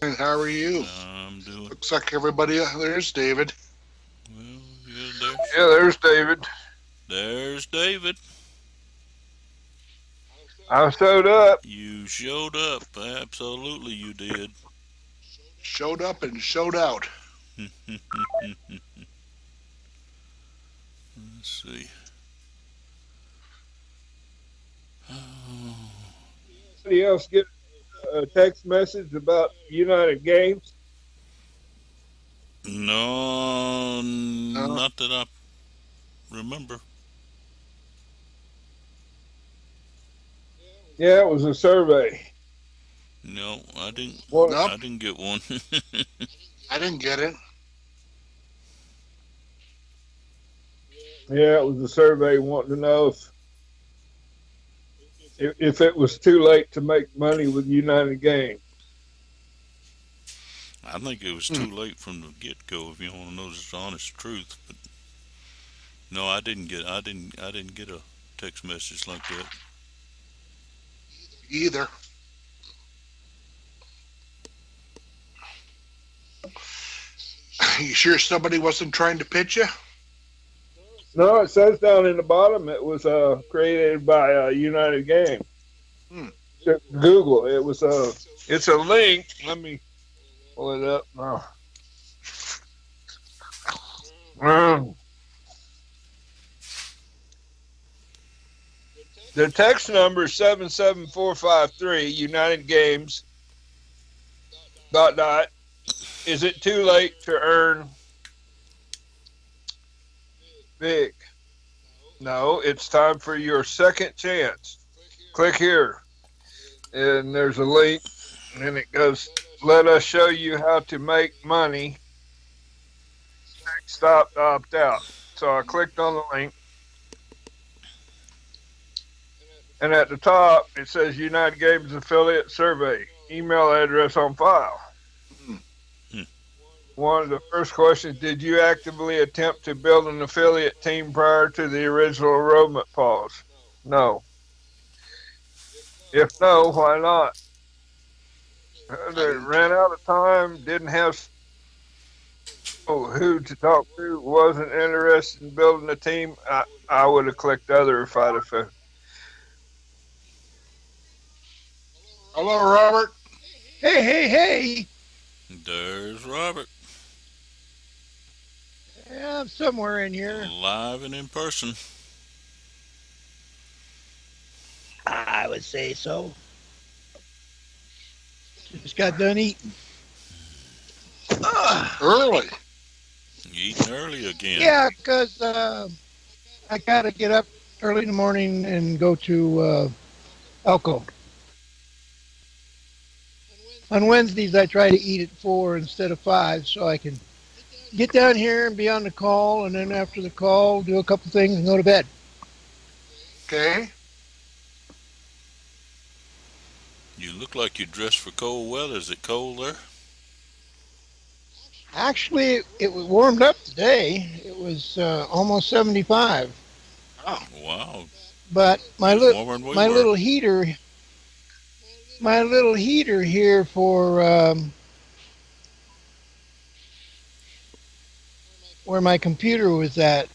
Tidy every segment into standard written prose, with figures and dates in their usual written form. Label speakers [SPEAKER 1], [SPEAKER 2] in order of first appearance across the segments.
[SPEAKER 1] And how are you?
[SPEAKER 2] I'm doing
[SPEAKER 1] Looks like everybody. There's David.
[SPEAKER 2] well. Yeah, there.
[SPEAKER 3] Yeah, there's David.
[SPEAKER 2] There's David.
[SPEAKER 3] I showed up.
[SPEAKER 2] You showed up. Absolutely, you did.
[SPEAKER 1] Showed up and showed out.
[SPEAKER 2] Let's see. Oh,
[SPEAKER 3] Anybody else get a text message about United Games?
[SPEAKER 2] no,
[SPEAKER 1] No,
[SPEAKER 2] not that I remember.
[SPEAKER 3] Yeah, it was a survey.
[SPEAKER 2] No, I didn't.
[SPEAKER 3] Well,
[SPEAKER 1] nope,
[SPEAKER 2] I didn't get one.
[SPEAKER 1] I didn't get it.
[SPEAKER 3] yeah, it was a survey wanting to know if it was too late to make money with United Games.
[SPEAKER 2] I think it was
[SPEAKER 1] Hmm.
[SPEAKER 2] too late from the get go. If you want to know the honest truth, but no, I didn't get. I didn't get a text message like that.
[SPEAKER 1] Either. You sure somebody wasn't trying to pitch you?
[SPEAKER 3] No, it says down in the bottom it was created by United Games.
[SPEAKER 1] Hmm.
[SPEAKER 3] Google. It was it's a link. Let me pull it up now. Um, the text number is 77453 United Games dot dot. Is it too late to earn big? No, it's time for your second chance. Click here. And there's a link, and then it goes, let us show you how to make money. Stop, opt out. So I clicked on the link, and at the top it says United Games Affiliate Survey, email address on file.
[SPEAKER 1] Hmm.
[SPEAKER 3] One of the first questions, did you actively attempt to build an affiliate team prior to the original enrollment pause? No. If no, why not? They ran out of time, didn't have who to talk to, wasn't interested in building a team. I would have clicked other if I'd have.
[SPEAKER 1] Hello, Robert.
[SPEAKER 4] Hey.
[SPEAKER 2] There's Robert,
[SPEAKER 4] Yeah, I'm somewhere in here.
[SPEAKER 2] live and in person.
[SPEAKER 4] I would say so. Just got done eating.
[SPEAKER 1] Early.
[SPEAKER 2] Eating early again.
[SPEAKER 4] Yeah, because I got to get up early in the morning and go to Elko. On Wednesdays, I try to eat at 4 instead of 5 so I can get down here and be on the call, and then after the call, do a couple things and go to bed.
[SPEAKER 1] Okay.
[SPEAKER 2] You look like you're dressed for cold weather. Is it cold there?
[SPEAKER 4] Actually, it was warmed up today. It was almost 75.
[SPEAKER 1] Oh,
[SPEAKER 2] Wow.
[SPEAKER 4] But my
[SPEAKER 2] It's warmer than we
[SPEAKER 4] my
[SPEAKER 2] were.
[SPEAKER 4] little heater, my little heater here for where my computer was at.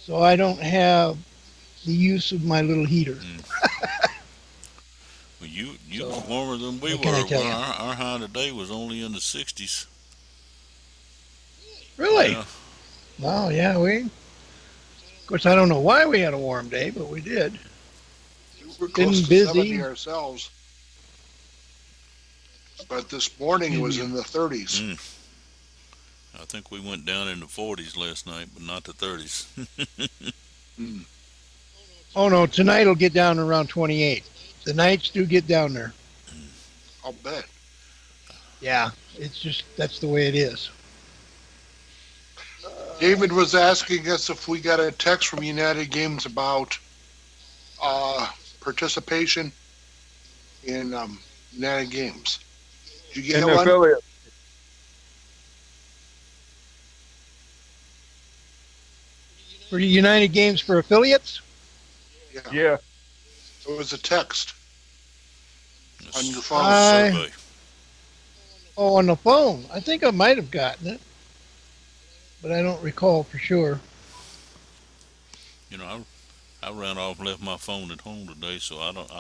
[SPEAKER 4] So I don't have the use of my little heater.
[SPEAKER 2] Well, you
[SPEAKER 4] So,
[SPEAKER 2] was warmer than we
[SPEAKER 4] what can I
[SPEAKER 2] were.
[SPEAKER 4] tell
[SPEAKER 2] Well,
[SPEAKER 4] you?
[SPEAKER 2] our high today was only in the 60s.
[SPEAKER 4] Really?
[SPEAKER 2] Yeah.
[SPEAKER 4] Oh yeah, of course I don't know why we had a warm day, but we did.
[SPEAKER 1] we're close to
[SPEAKER 4] busy.
[SPEAKER 1] 70 ourselves. But this morning it was in the 30s.
[SPEAKER 2] Mm. I think we went down in the 40s last night, but not the 30s.
[SPEAKER 1] Hmm.
[SPEAKER 4] Oh no, tonight it'll get down around 28. The nights do get down there.
[SPEAKER 1] I'll bet.
[SPEAKER 4] Yeah, it's just that's the way it is.
[SPEAKER 1] David was asking us if we got a text from United Games about participation in United Games. Did you get
[SPEAKER 3] An
[SPEAKER 1] one?
[SPEAKER 3] affiliate.
[SPEAKER 4] For United Games for affiliates?
[SPEAKER 1] Yeah.
[SPEAKER 3] Yeah.
[SPEAKER 1] It was a text. on your
[SPEAKER 2] It's
[SPEAKER 1] phone.
[SPEAKER 2] survey.
[SPEAKER 4] Oh, on the phone. I think I might have gotten it, but I don't recall for sure.
[SPEAKER 2] You know, I ran off and left my phone at home today, so I don't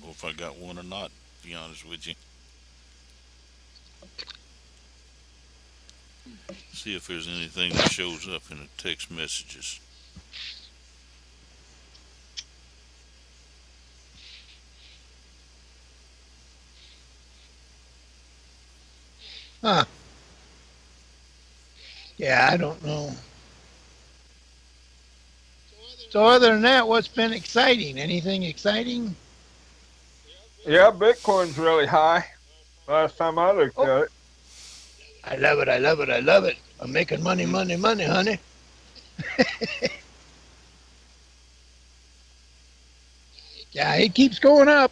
[SPEAKER 2] know if I got one or not. To be honest with you, see if there's anything that shows up in the text messages.
[SPEAKER 4] Huh. Yeah, I don't know. So other than that, what's been exciting? Anything exciting?
[SPEAKER 3] Yeah, Bitcoin's really high. Last time I looked
[SPEAKER 4] Oh,
[SPEAKER 3] at it.
[SPEAKER 4] I love it. I love it. I love it. I'm making money,
[SPEAKER 1] Mhm.
[SPEAKER 4] money, money, honey. Yeah, it keeps going up.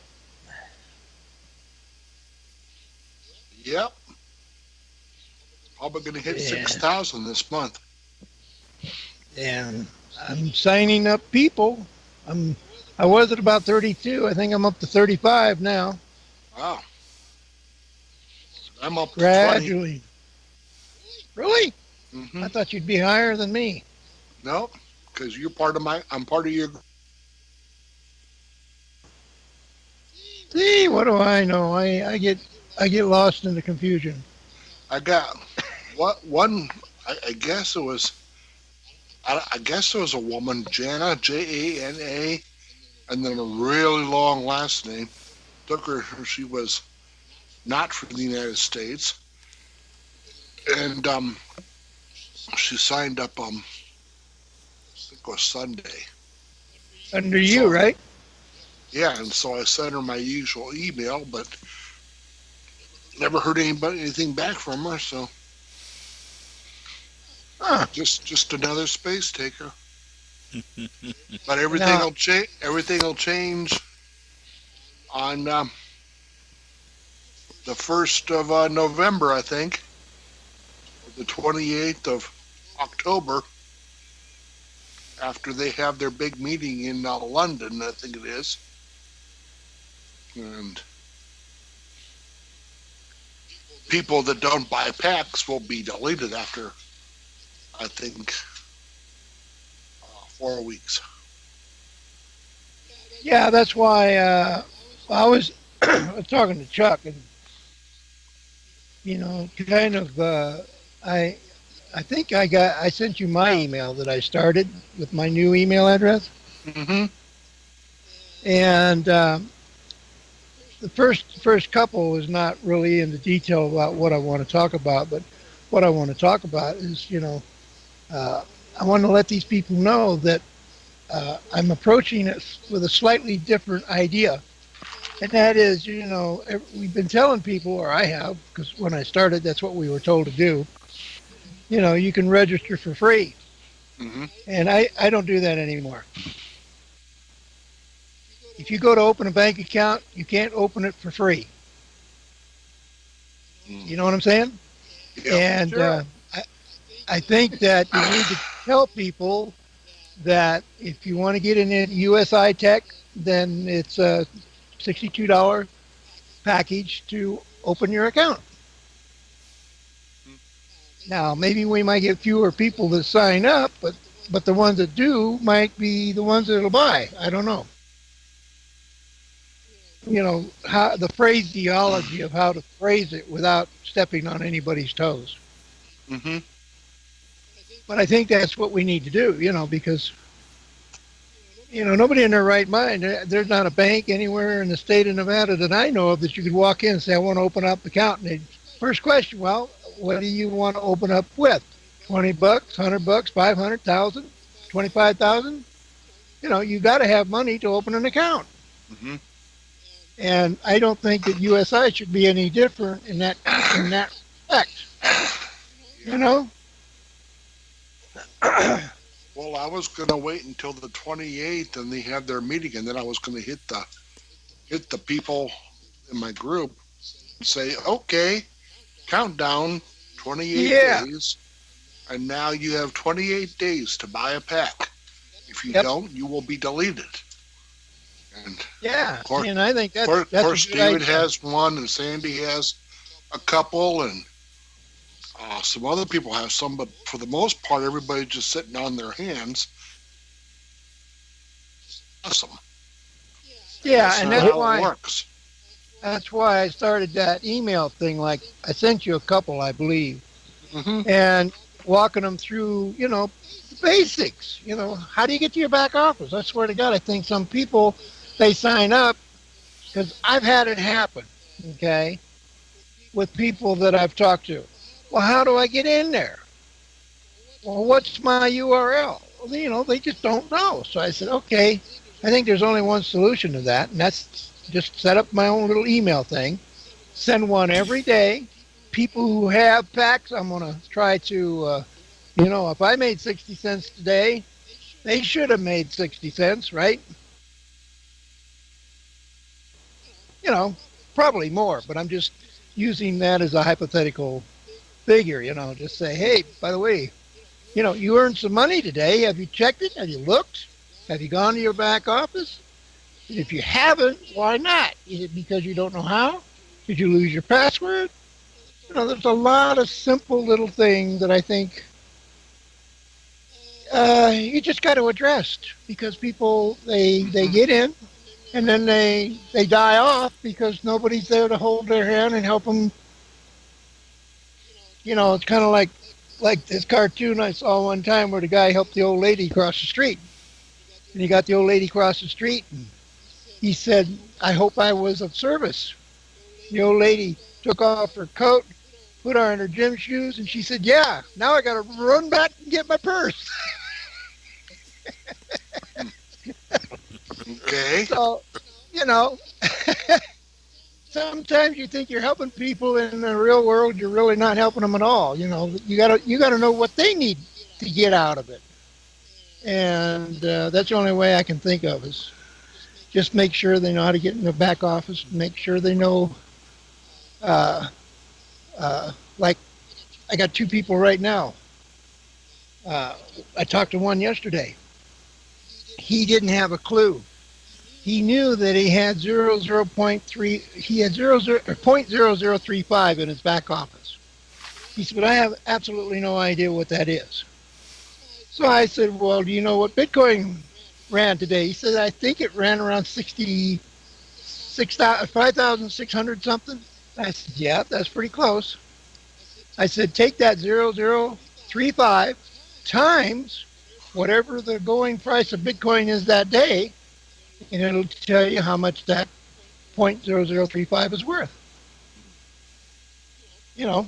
[SPEAKER 1] Yep. Probably going to hit
[SPEAKER 4] Yeah.
[SPEAKER 1] 6,000 this month.
[SPEAKER 4] And I'm signing up people. I was at about 32. I think I'm up to 35 now.
[SPEAKER 1] Wow. I'm up to 20.
[SPEAKER 4] Gradually. Really?
[SPEAKER 1] Mm-hmm.
[SPEAKER 4] I thought you'd be higher than me.
[SPEAKER 1] Nope. Because I'm part of your.
[SPEAKER 4] See, what do I know? I get lost in the confusion.
[SPEAKER 1] I got what one. I guess it was. I guess it was a woman, Jana, Jana, and then a really long last name. Took her. She was not from the United States, and she signed up. I think it was Sunday.
[SPEAKER 4] Under you,
[SPEAKER 1] So
[SPEAKER 4] right?
[SPEAKER 1] yeah, and so I sent her my usual email, but never heard anything back from her. So
[SPEAKER 4] Huh.
[SPEAKER 1] just another space taker. But
[SPEAKER 4] Now,
[SPEAKER 1] everything will change on the 1st of November, I think, or the 28th of October, after they have their big meeting in London, I think it is. And people that don't buy packs will be deleted after, I think, 4 weeks.
[SPEAKER 4] yeah, that's why I was talking to Chuck, and kind of. I think I sent you my email that I started with my new email address,
[SPEAKER 1] Mm-hmm.
[SPEAKER 4] and the first couple is not really into detail about what I want to talk about, but what I want to talk about is, I want to let these people know that I'm approaching it with a slightly different idea, and that is, we've been telling people, or I have, because when I started, that's what we were told to do. You can register for free,
[SPEAKER 1] Mm-hmm.
[SPEAKER 4] and I don't do that anymore. If you go to open a bank account, you can't open it for free. You know what I'm saying?
[SPEAKER 1] Yeah.
[SPEAKER 4] And
[SPEAKER 3] Sure.
[SPEAKER 4] I think that you need to tell people that if you want to get in USI Tech, then it's a $62 package to open your account. Now, maybe we might get fewer people that sign up, but the ones that do might be the ones that'll buy. I don't know. How the phraseology of how to phrase it without stepping on anybody's toes.
[SPEAKER 1] Mm-hmm.
[SPEAKER 4] But I think that's what we need to do, because nobody in their right mind. There's not a bank anywhere in the state of Nevada that I know of that you could walk in and say, I want to open up an account. And first question, well, what do you want to open up with? $20, $100, 500,000, 25,000? You got to have money to open an account.
[SPEAKER 1] Mm-hmm.
[SPEAKER 4] And I don't think that USI should be any different in that respect.
[SPEAKER 1] Yeah. Well, I was gonna wait until the 28th, and they have their meeting, and then I was gonna hit the people in my group and say, okay, countdown, 28
[SPEAKER 4] Yeah.
[SPEAKER 1] days, and now you have 28 days to buy a pack. If you
[SPEAKER 4] Yep.
[SPEAKER 1] don't, you will be deleted. And
[SPEAKER 4] Yeah,
[SPEAKER 1] of course,
[SPEAKER 4] and I think
[SPEAKER 1] of
[SPEAKER 4] that's
[SPEAKER 1] course,
[SPEAKER 4] a good
[SPEAKER 1] David
[SPEAKER 4] idea.
[SPEAKER 1] has one, and Sandy has a couple, and some other people have some. But for the most part, everybody's just sitting on their hands. Awesome. And
[SPEAKER 4] Yeah,
[SPEAKER 1] that's
[SPEAKER 4] and
[SPEAKER 1] not how it works.
[SPEAKER 4] that's why I started that email thing. Like I sent you a couple, I believe,
[SPEAKER 1] Hmm.
[SPEAKER 4] and walking them through, the basics. How do you get to your back office? I swear to God, I think some people they sign up because I've had it happen. Okay, with people that I've talked to. Well, how do I get in there? Well, what's my URL? Well, they just don't know. So I said, okay, I think there's only one solution to that, and that's just set up my own little email thing, send one every day. People who have packs, I'm going to try to, if I made 60 cents today, they should have made 60 cents, right? You know, Probably more, but I'm just using that as a hypothetical figure, just say, hey, by the way, you earned some money today. Have you checked it? Have you looked? Have you gone to your back office? And if you haven't, why not? Is it because you don't know how? Did you lose your password? There's a lot of simple little things that I think you just got to address because people they
[SPEAKER 1] Hmm.
[SPEAKER 4] get in and then they die off because nobody's there to hold their hand and help them. It's kind of like this cartoon I saw one time where the guy helped the old lady cross the street, and he got the old lady across the street, and he said, "I hope I was of service." The old lady took off her coat, put on her gym shoes, and she said, "Yeah, now I got to run back and get my purse."
[SPEAKER 1] Okay.
[SPEAKER 4] So, you know, sometimes you think you're helping people in the real world, you're really not helping them at all. You gotta know what they need to get out of it, and that's the only way I can think of is just make sure they know how to get in the back office, make sure they know. Uh, like I got two people right now. Uh, I talked to one yesterday. He didn't have a clue. He knew that he had 0.3. He had 0.0035 in his back office. He said, but I have absolutely no idea what that is. So I said, well, do you know what Bitcoin ran today? He said, I think it ran around 5,600 something. I said, yeah, that's pretty close. I said, take that 0.0035 times whatever the going price of Bitcoin is that day, and it'll tell you how much that 0.0035 is worth. You know,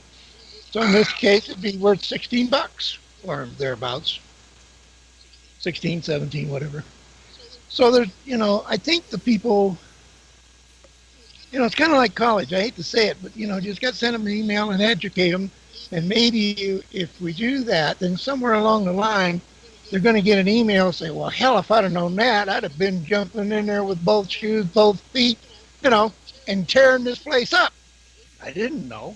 [SPEAKER 4] so in this case, it'd be worth 16 bucks or thereabouts, 16, 17, whatever. So I think the people, it's kind of like college. I hate to say it, but just got to send them an email and educate them. And maybe if we do that, then somewhere along the line, they're going to get an email and say, well, hell, if I'd have known that, I'd have been jumping in there with both shoes, both feet, and tearing this place up. I didn't know.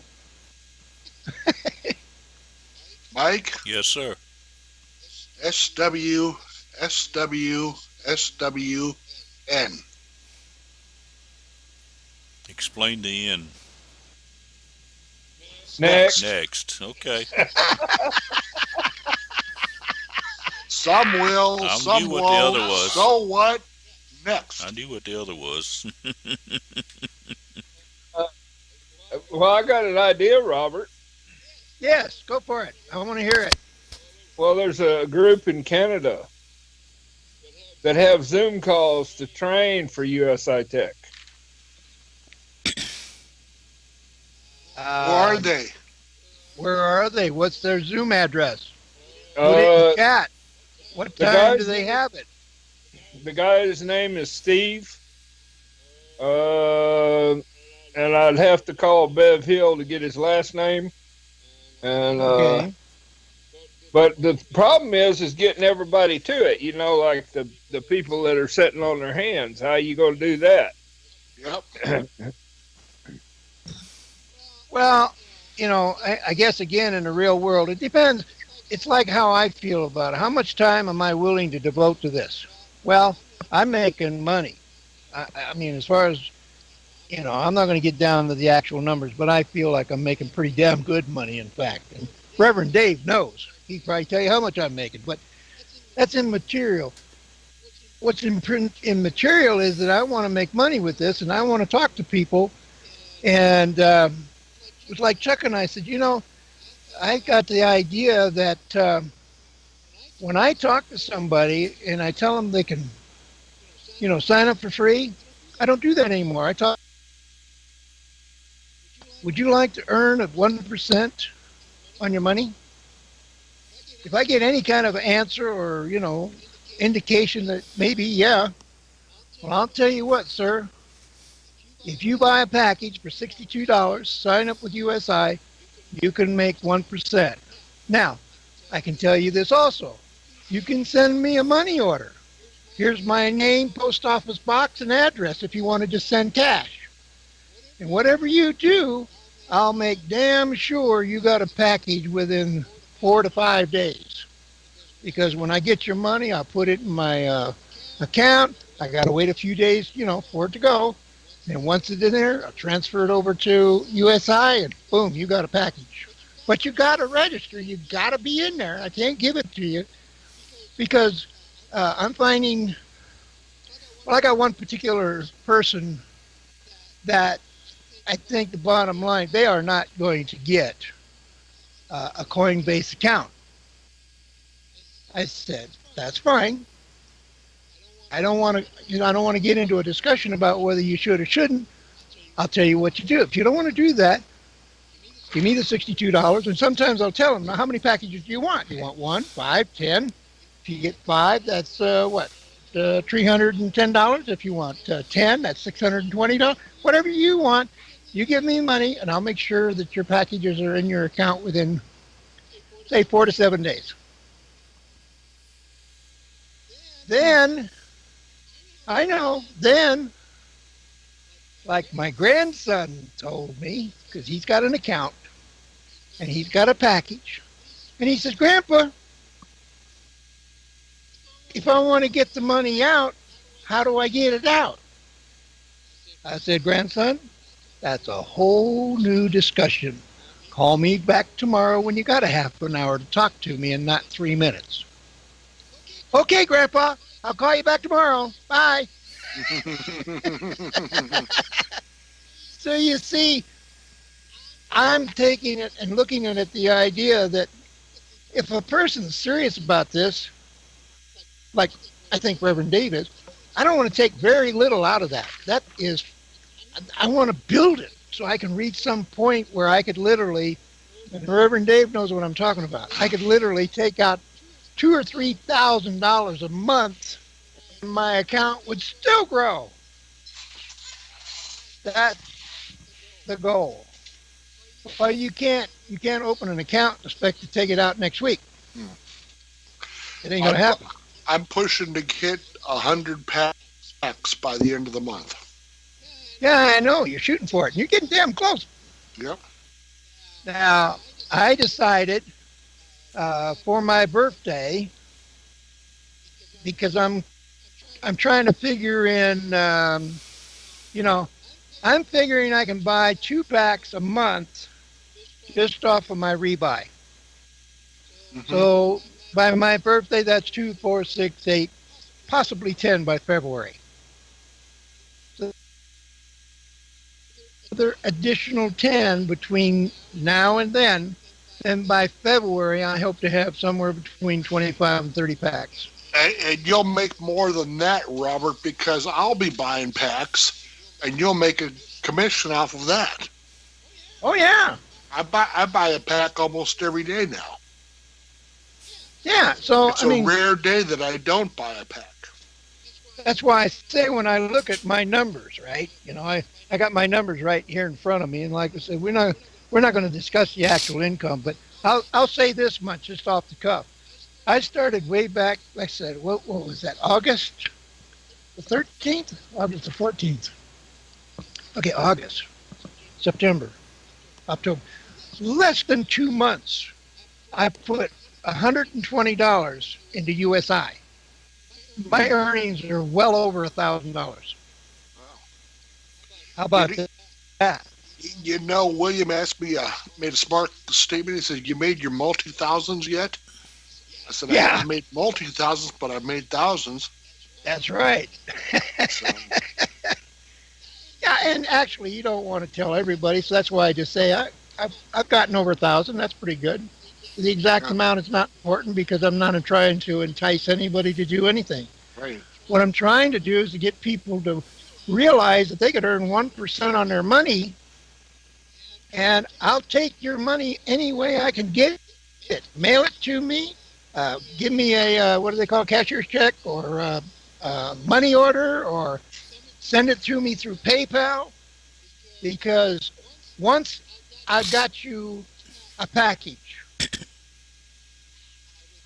[SPEAKER 1] Mike,
[SPEAKER 2] Yes, sir.
[SPEAKER 1] SW, SW, SWN.
[SPEAKER 2] Explain the end.
[SPEAKER 3] Next.
[SPEAKER 2] Next. Okay.
[SPEAKER 1] Some will,
[SPEAKER 2] I
[SPEAKER 1] some
[SPEAKER 2] knew what the other
[SPEAKER 1] won't.
[SPEAKER 2] was.
[SPEAKER 1] So what?
[SPEAKER 2] I
[SPEAKER 1] Next.
[SPEAKER 2] knew what the other was.
[SPEAKER 3] Well, I got an idea, Robert.
[SPEAKER 4] Yes, go for it. I want to hear it.
[SPEAKER 3] Well, there's a group in Canada that have Zoom calls to train for USI Tech.
[SPEAKER 1] Who are
[SPEAKER 4] Uh,
[SPEAKER 1] they?
[SPEAKER 4] where are they? What's their Zoom address? Put it in the
[SPEAKER 3] Uh,
[SPEAKER 4] chat. What
[SPEAKER 3] the
[SPEAKER 4] time do
[SPEAKER 3] guys
[SPEAKER 4] they have it?
[SPEAKER 3] the guy's name is Steve. And I'd have to call Bev Hill to get his last name. And
[SPEAKER 4] Okay.
[SPEAKER 3] but the problem is getting everybody to it. Like the people that are sitting on their hands. How you going to do that?
[SPEAKER 1] Yep.
[SPEAKER 4] Well, I guess again in the real world, it depends. It's like how I feel about it. How much time am I willing to devote to this? Well, I'm making money. I mean, as far as, I'm not going to get down to the actual numbers, but I feel like I'm making pretty damn good money, in fact. And Reverend Dave knows. He'd probably tell you how much I'm making, but that's immaterial. What's immaterial is that I want to make money with this, and I want to talk to people. And it was like Chuck and I said, I got the idea that when I talk to somebody and I tell them they can, sign up for free, I don't do that anymore. I talk, would you like to earn a 1% on your money? If I get any kind of answer or, indication that maybe, yeah, well, I'll tell you what, sir. If you buy a package for $62, sign up with USI, you can make 1%. Now, I can tell you this also. You can send me a money order. Here's my name, post office box, and address if you want to just send cash. And whatever you do, I'll make damn sure you got a package within 4 to 5 days. Because when I get your money, I'll put it in my account. I got to wait a few days, for it to go. And once it's in there, I'll transfer it over to USI, and boom, you got a package. But you got to register. You got to be in there. I can't give it to you because I'm finding. Well, I got one particular person that I think the bottom line, they are not going to get a Coinbase account. I said, that's fine. I don't want to, I don't want to get into a discussion about whether you should or shouldn't. I'll tell you what you do. If you don't want to do that, give me the $62. And sometimes I'll tell them, now, how many packages do you want? You want 1, 5, 10? If you get 5, that's $310. If you want 10, that's $620. Whatever you want, you give me money, and I'll make sure that your packages are in your account within, say, 4 to 7 days. Then, I know, then, like my grandson told me, because he's got an account, and he's got a package, and he says, Grandpa, if I want to get the money out, how do I get it out? I said, grandson, that's a whole new discussion. Call me back tomorrow when you got a half an hour to talk to me and not 3 minutes. Okay, Grandpa, I'll call you back tomorrow. Bye. So you see, I'm taking it and looking at it the idea that if a person's serious about this, like I think Reverend Dave is, I don't want to take very little out of that. That is, I want to build it so I can reach some point where I could literally, and Reverend Dave knows what I'm talking about, I could literally take out $2,000 or $3,000 a month, and my account would still grow. That's the goal. But you can't open an account and expect to take it out next week. It ain't gonna happen.
[SPEAKER 1] I'm pushing to get 100 packs by the end of the month.
[SPEAKER 4] Yeah, I know. You're shooting for it. You're getting damn close.
[SPEAKER 1] Yep.
[SPEAKER 4] Now, I decided for my birthday, because I'm trying to figure in, I'm figuring I can buy 2 packs a month just off of my rebuy. Mm-hmm. So by my birthday, that's 2, 4, 6, 8, possibly 10 by February. So another additional 10 between now and then. And by February, I hope to have somewhere between 25 and 30 packs.
[SPEAKER 1] And you'll make more than that, Robert, because I'll be buying packs, and you'll make a commission off of that.
[SPEAKER 4] Oh, yeah.
[SPEAKER 1] I buy a pack almost every day now.
[SPEAKER 4] Yeah, so
[SPEAKER 1] it's a rare day that I don't buy a pack.
[SPEAKER 4] That's why I say when I look at my numbers, right? I got my numbers right here in front of me, and like I said, we're not going to discuss the actual income, but I'll say this much just off the cuff. I started way back, like I said, what was that, August the 13th? August the 14th. Okay, August, September, October. Less than 2 months, I put $120 into USI. My earnings are well over $1,000. How
[SPEAKER 1] You,
[SPEAKER 4] about that?
[SPEAKER 1] you know, William asked me, made a smart statement. He said, "You made your multi thousands yet?" I said, "I
[SPEAKER 4] Yeah,
[SPEAKER 1] haven't made multi thousands, but I've made thousands."
[SPEAKER 4] that's right.
[SPEAKER 1] So
[SPEAKER 4] Yeah, and actually, you don't want to tell everybody, so that's why I just say I've gotten over 1,000. That's pretty good. The exact
[SPEAKER 1] yeah,
[SPEAKER 4] amount is not important because I'm not trying to entice anybody to do anything.
[SPEAKER 1] right.
[SPEAKER 4] What I'm trying to do is to get people to realize that they could earn 1% on their money, and I'll take your money any way I can get it. Mail it to me. Give me a what do they call cashier's check or money order or send it to me through PayPal because once I've got you a package,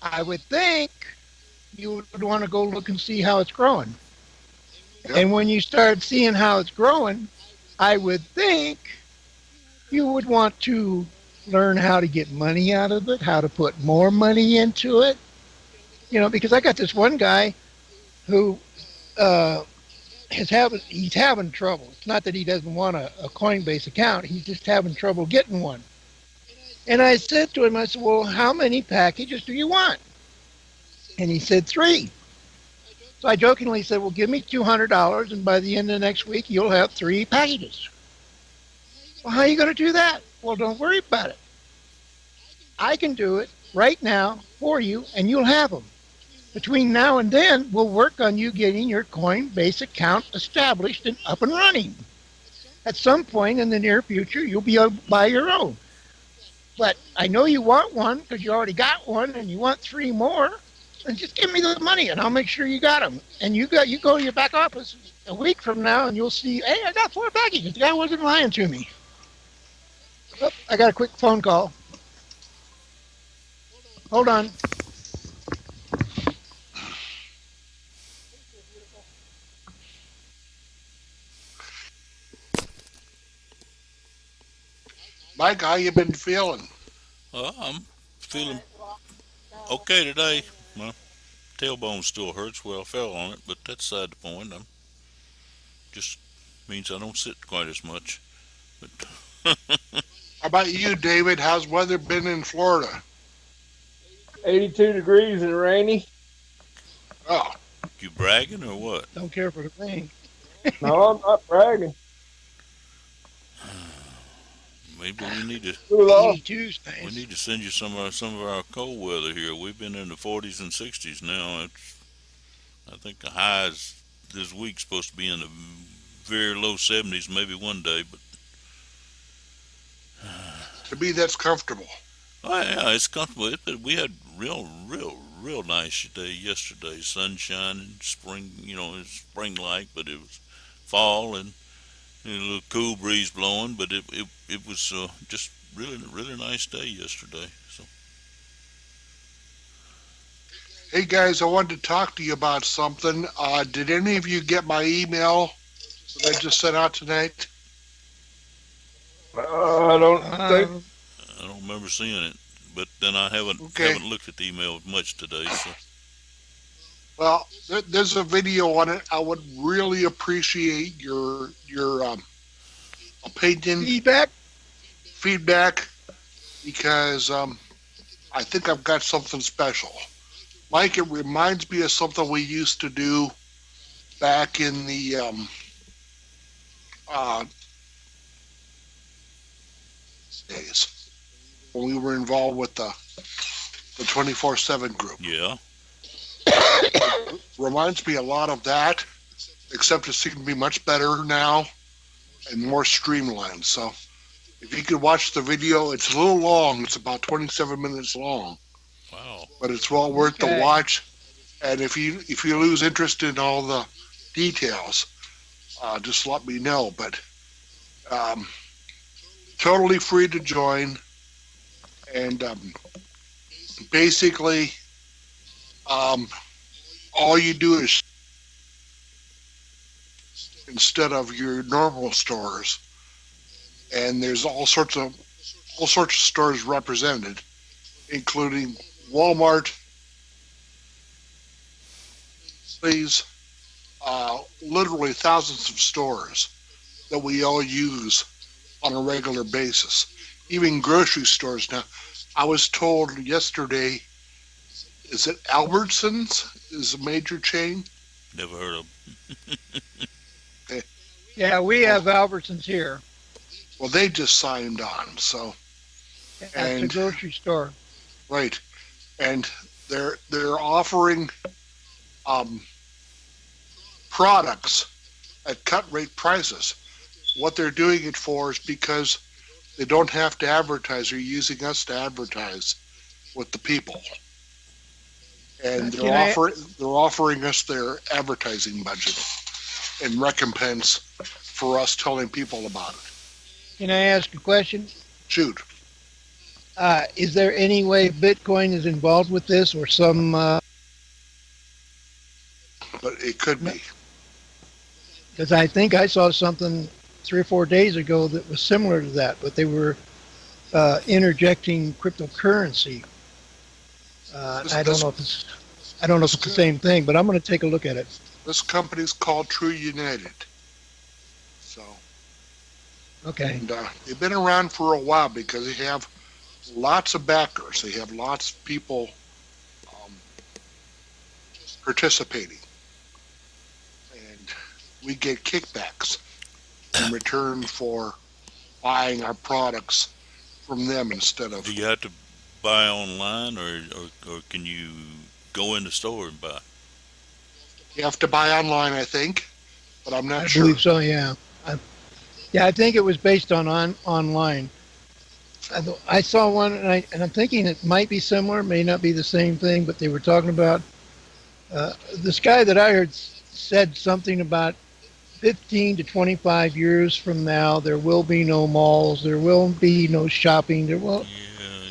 [SPEAKER 4] I would think you would want to go look and see how it's growing.
[SPEAKER 1] Yep.
[SPEAKER 4] And when you start seeing how it's growing, I would think you would want to learn how to get money out of it, how to put more money into it. Because I got this one guy who uh, he's having trouble. It's not that he doesn't want a Coinbase account; he's just having trouble getting one. And I said to him, I said, "Well, how many packages do you want?" And he said three. So I jokingly said, "Well, give me $200, and by the end of next week, you'll have three packages." Well, how are you going to do that? Well, don't worry about it. I can do it right now for you, and you'll have them. Between now and then, we'll work on you getting your Coinbase account established and up and running. At some point in the near future, you'll be able to buy your own. But I know you want one because you already got one and you want three more. And just give me the money and I'll make sure you got them. And you go to your back office a week from now and you'll see, hey, I got four packages. The guy wasn't lying to me. Oh, I got a quick phone call. Hold on.
[SPEAKER 1] Mike, how you been feeling?
[SPEAKER 2] Well, I'm feeling okay today. My tailbone still hurts where I fell on it, but that's beside the point. I'm just means I don't sit quite as much. But
[SPEAKER 1] How about you, David? How's weather been in Florida?
[SPEAKER 3] 82 degrees and rainy.
[SPEAKER 1] Oh,
[SPEAKER 2] you bragging or what?
[SPEAKER 4] Don't care for the thing.
[SPEAKER 3] No, I'm not bragging.
[SPEAKER 2] Maybe we need to
[SPEAKER 3] Cool off.
[SPEAKER 4] 82's
[SPEAKER 2] we
[SPEAKER 4] nice.
[SPEAKER 2] need to send you some of our cold weather here. We've been in the 40s and 60s now. I think the highs this week supposed to be in the very low 70s, maybe one day. But
[SPEAKER 1] to me, that's comfortable.
[SPEAKER 2] oh yeah, it's comfortable. We had real nice day yesterday. Sunshine and spring. It's spring-like, but it was fall and a little cool breeze blowing. But it was just really nice day yesterday. So
[SPEAKER 1] Hey guys, I wanted to talk to you about something. Did any of you get my email that I just sent out tonight?
[SPEAKER 3] I don't think.
[SPEAKER 4] Um,
[SPEAKER 2] I don't remember seeing it. But then I haven't
[SPEAKER 1] Okay.
[SPEAKER 2] haven't looked at the email much today. So
[SPEAKER 1] Well, there's a video on it. I would really appreciate your opinion,
[SPEAKER 4] feedback?
[SPEAKER 1] feedback, because I think I've got something special. Mike, it reminds me of something we used to do back in the uh, days when we were involved with the 24/7 group.
[SPEAKER 2] yeah,
[SPEAKER 1] Reminds me a lot of that, except it seems to be much better now and more streamlined. So if you could watch the video, it's a little long. It's about 27 minutes long,
[SPEAKER 2] wow.
[SPEAKER 1] but it's well worth the
[SPEAKER 4] Okay.
[SPEAKER 1] watch. And if you lose interest in all the details, just let me know. But um, totally free to join, and basically, all you do is instead of your normal stores, and there's all sorts of stores represented, including Walmart, please, literally thousands of stores. that we all use on a regular basis. Even grocery stores now. I was told yesterday, is it Albertsons is a major chain?
[SPEAKER 2] Never heard of.
[SPEAKER 1] Okay.
[SPEAKER 4] Yeah, we
[SPEAKER 1] Well,
[SPEAKER 4] have Albertsons here
[SPEAKER 1] well, they just signed on. So,
[SPEAKER 4] at the
[SPEAKER 1] and
[SPEAKER 4] grocery store.
[SPEAKER 1] right, and they're offering um, products at cut rate prices. What they're doing it for is because they don't have to advertise. They're using us to advertise with the people, and
[SPEAKER 4] Can I
[SPEAKER 1] they're offering us their advertising budget in recompense for us telling people about it.
[SPEAKER 4] can I ask a question?
[SPEAKER 1] Shoot,
[SPEAKER 4] Is there any way Bitcoin is involved with this, or some?
[SPEAKER 1] but it could be.
[SPEAKER 4] Because I think I saw something 3 or 4 days ago that was similar to that, but they were interjecting cryptocurrency.
[SPEAKER 1] This,
[SPEAKER 4] I don't
[SPEAKER 1] this,
[SPEAKER 4] know if it's I don't know if
[SPEAKER 1] this,
[SPEAKER 4] it's the same thing, but I'm going to take a look at it.
[SPEAKER 1] this company's called True United. So,
[SPEAKER 4] Okay.
[SPEAKER 1] and they've been around for a while because they have lots of backers. They have lots of people um, participating, and we get kickbacks in return for buying our products from them instead of.
[SPEAKER 2] Do you have to buy online, or can you go in the store and buy?
[SPEAKER 1] You have to buy online, I think, but I'm
[SPEAKER 4] I
[SPEAKER 1] not sure.
[SPEAKER 4] believe so. Yeah. Yeah, I think it was based on online. I saw one, and I'm thinking it might be similar, may not be the same thing, but they were talking about this guy that I heard said something about 15 to 25 years from now, there will be no malls, there will be no shopping, there will
[SPEAKER 2] Yeah,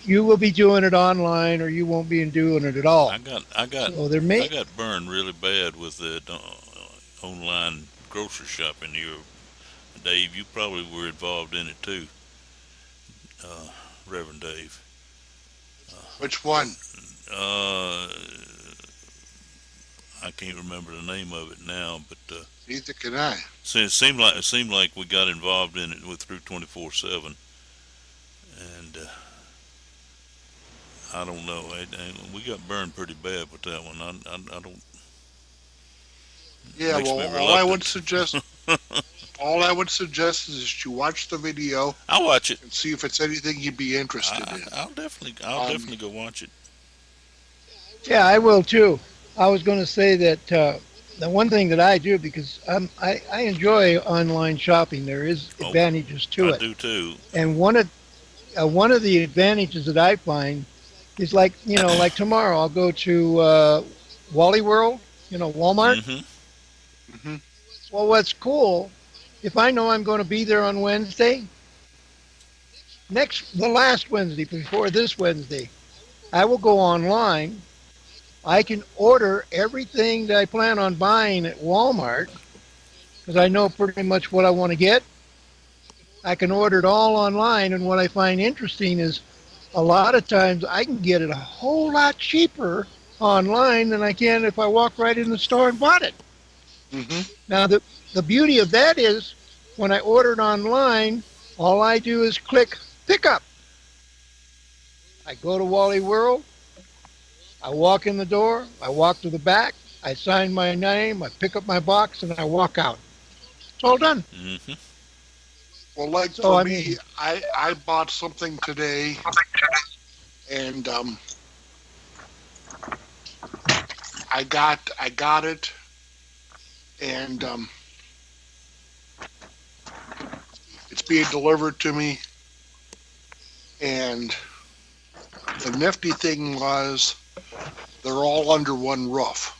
[SPEAKER 4] you will be doing it online, or you won't be doing it at all. So there
[SPEAKER 2] I
[SPEAKER 4] may
[SPEAKER 2] got burned really bad with the online grocery shopping here. Dave, you probably were involved in it too, Reverend Dave.
[SPEAKER 1] Which one?
[SPEAKER 2] Uh, I can't remember the name of it now, but
[SPEAKER 1] Neither can I.
[SPEAKER 2] it seemed like we got involved in it with through 24/7, and I don't know. We got burned pretty bad with that one. I don't.
[SPEAKER 1] Yeah,
[SPEAKER 2] Makes
[SPEAKER 1] well,
[SPEAKER 2] me
[SPEAKER 1] all I would
[SPEAKER 2] reluctant.
[SPEAKER 1] suggest, all I would suggest is you watch the video
[SPEAKER 2] I'll watch it.
[SPEAKER 1] and see if it's anything you'd be interested in.
[SPEAKER 2] I'll
[SPEAKER 1] Um,
[SPEAKER 2] definitely go watch it.
[SPEAKER 4] Yeah, I will too. I was going to say that the one thing that I do, because I enjoy online shopping, there is
[SPEAKER 2] Oh,
[SPEAKER 4] advantages to
[SPEAKER 2] I
[SPEAKER 4] it,
[SPEAKER 2] do too.
[SPEAKER 4] and one of the advantages that I find is, like, like tomorrow I'll go to Wally World, Walmart.
[SPEAKER 2] Hmm.
[SPEAKER 1] hmm
[SPEAKER 4] Well, what's cool, if I know I'm going to be there on Wednesday, the last Wednesday before this Wednesday, I will go online. I can order everything that I plan on buying at Walmart because I know pretty much what I want to get. I can order it all online, and what I find interesting is a lot of times I can get it a whole lot cheaper online than I can if I walk right in the store and bought it.
[SPEAKER 1] hmm
[SPEAKER 4] Now, the beauty of that is when I order it online, all I do is click pick up. I go to Wally World, I walk in the door, I walk to the back, I sign my name, I pick up my box, and I walk out. It's all done.
[SPEAKER 2] Hmm.
[SPEAKER 1] Well, like
[SPEAKER 4] So,
[SPEAKER 1] for
[SPEAKER 4] I
[SPEAKER 1] me,
[SPEAKER 4] mean,
[SPEAKER 1] I bought something today, and I got it, and it's being delivered to me. And the nifty thing was they're all under one roof.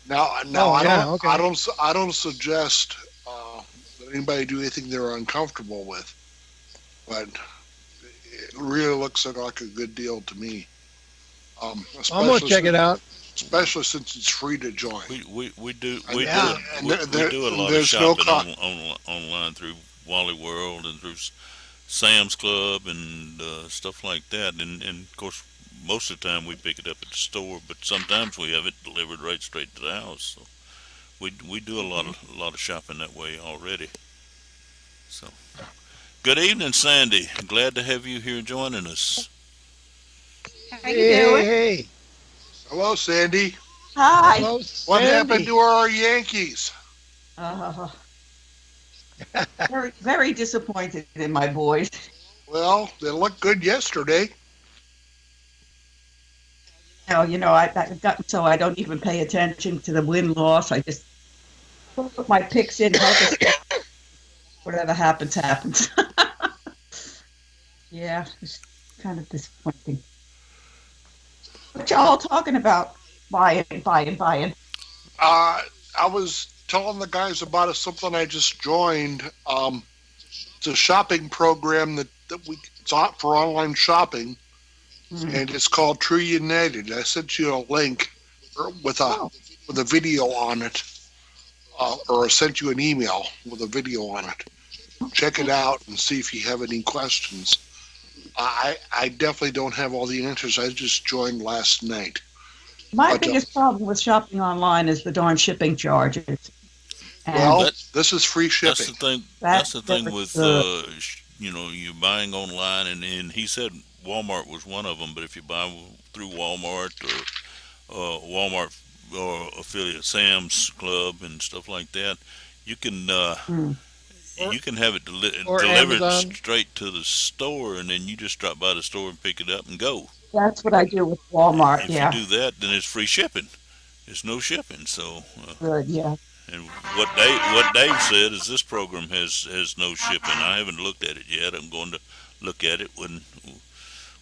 [SPEAKER 1] Now
[SPEAKER 4] oh,
[SPEAKER 1] I
[SPEAKER 4] yeah,
[SPEAKER 1] don't I
[SPEAKER 4] okay.
[SPEAKER 1] don't I don't suggest that anybody do anything they're uncomfortable with, but it really looks like a good deal to me.
[SPEAKER 4] I'm going to check it out.
[SPEAKER 1] Especially since it's free to join.
[SPEAKER 2] We do
[SPEAKER 1] And,
[SPEAKER 4] Yeah.
[SPEAKER 2] we do a
[SPEAKER 1] and
[SPEAKER 2] lot of
[SPEAKER 1] there's no
[SPEAKER 2] shopping
[SPEAKER 1] cost.
[SPEAKER 2] online through Wally World and through Sam's Club and stuff like that. And of course, most of the time we pick it up at the store, but sometimes we have it delivered right straight to the house. So We do a lot of shopping that way already. So, good evening, Sandy. Glad to have you here joining us.
[SPEAKER 5] How
[SPEAKER 4] Hey,
[SPEAKER 5] you doing?
[SPEAKER 4] hey,
[SPEAKER 1] Hello, Sandy.
[SPEAKER 5] Hi.
[SPEAKER 4] hello,
[SPEAKER 1] What happened
[SPEAKER 4] Sandy.
[SPEAKER 1] to our Yankees?
[SPEAKER 5] Uh, very disappointed in my boys.
[SPEAKER 1] Well, they looked good yesterday.
[SPEAKER 5] I've gotten so I don't even pay attention to the win loss. I just put my picks in, hope whatever happens, happens. Yeah, it's kind of disappointing. What y'all talking about? Buying.
[SPEAKER 1] I was telling the guys about something I just joined. It's a shopping program it's for online shopping, and it's called True United. I sent you a link with
[SPEAKER 5] Oh,
[SPEAKER 1] a video on it, or I sent you an email with a video on it. Check it out and see if you have any questions. I definitely don't have all the answers. I just joined last night.
[SPEAKER 5] my
[SPEAKER 1] But,
[SPEAKER 5] biggest problem with shopping online is the darn shipping charges. And
[SPEAKER 1] well,
[SPEAKER 2] That-
[SPEAKER 1] this is free
[SPEAKER 2] That's
[SPEAKER 1] shipping.
[SPEAKER 2] the thing.
[SPEAKER 5] that's
[SPEAKER 2] That's the thing
[SPEAKER 5] never
[SPEAKER 2] with
[SPEAKER 5] good.
[SPEAKER 2] you buying online, and he said Walmart was one of them. But if you buy through Walmart or Walmart or affiliate Sam's Club and stuff like that, you can
[SPEAKER 5] Mm.
[SPEAKER 2] you can have it
[SPEAKER 4] Or
[SPEAKER 2] delivered
[SPEAKER 4] Amazon.
[SPEAKER 2] straight to the store, and then you just drop by the store and pick it up and go.
[SPEAKER 5] That's what I do with Walmart.
[SPEAKER 2] If
[SPEAKER 5] Yeah,
[SPEAKER 2] you do that, then it's free shipping. It's no shipping. So,
[SPEAKER 5] good. Yeah.
[SPEAKER 2] and what Dave said is this program has no shipping. I haven't looked at it yet. I'm going to look at it when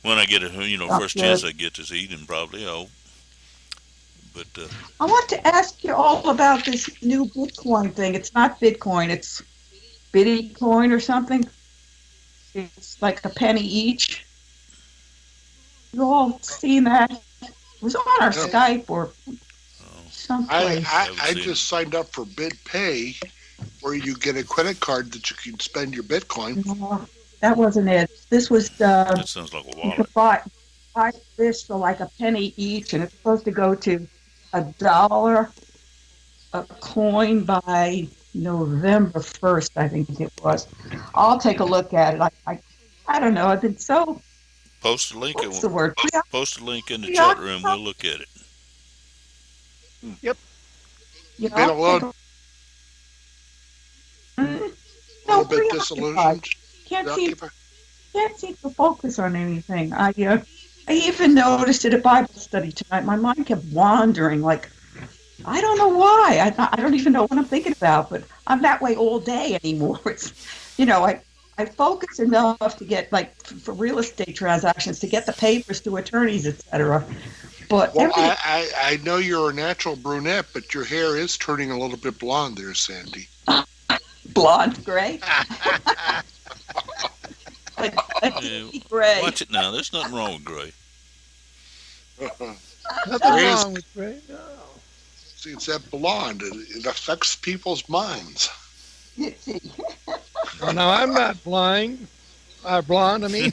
[SPEAKER 2] I get a first chance I get this evening probably. But
[SPEAKER 5] I want to ask you all about this new Bitcoin thing. It's not Bitcoin, it's Bitcoin or something. It's like a penny each. You all seen that? It was on our
[SPEAKER 1] Yeah.
[SPEAKER 5] Skype or
[SPEAKER 2] I
[SPEAKER 5] someplace.
[SPEAKER 1] I just signed up for BitPay, where you get a credit card that you can spend your Bitcoin.
[SPEAKER 5] No, that wasn't it. This was
[SPEAKER 2] that sounds like a
[SPEAKER 5] you
[SPEAKER 2] wallet.
[SPEAKER 5] could buy this for like a penny each, and it's supposed to go to $1 a coin by November 1st, I think it was. I'll take a look at it. I don't know. I've been so
[SPEAKER 2] Post a link.
[SPEAKER 5] what's the word?
[SPEAKER 2] Post a link in the chat room. We'll look at it.
[SPEAKER 5] You
[SPEAKER 1] Been
[SPEAKER 5] know,
[SPEAKER 1] a little,
[SPEAKER 5] no,
[SPEAKER 1] little bit
[SPEAKER 5] preoccupied.
[SPEAKER 1] disillusioned.
[SPEAKER 5] Can't
[SPEAKER 1] Preoccupied.
[SPEAKER 5] seem to focus on anything. I even noticed at a Bible study tonight, my mind kept wandering. Like I don't know why. I don't even know what I'm thinking about. But I'm that way all day anymore. It's I focus enough to get for real estate transactions to get the papers to attorneys, etc. But
[SPEAKER 1] Well, I know you're a natural brunette, but your hair is turning a little bit blonde there, Sandy.
[SPEAKER 5] blonde gray, like
[SPEAKER 2] Yeah,
[SPEAKER 5] gray.
[SPEAKER 2] watch it now. There's nothing wrong with gray.
[SPEAKER 4] Nothing
[SPEAKER 1] Raise-
[SPEAKER 4] wrong with Ray. No.
[SPEAKER 1] See, it's that blonde. It affects people's minds.
[SPEAKER 4] Oh, no, I'm not blind. Blonde, I mean.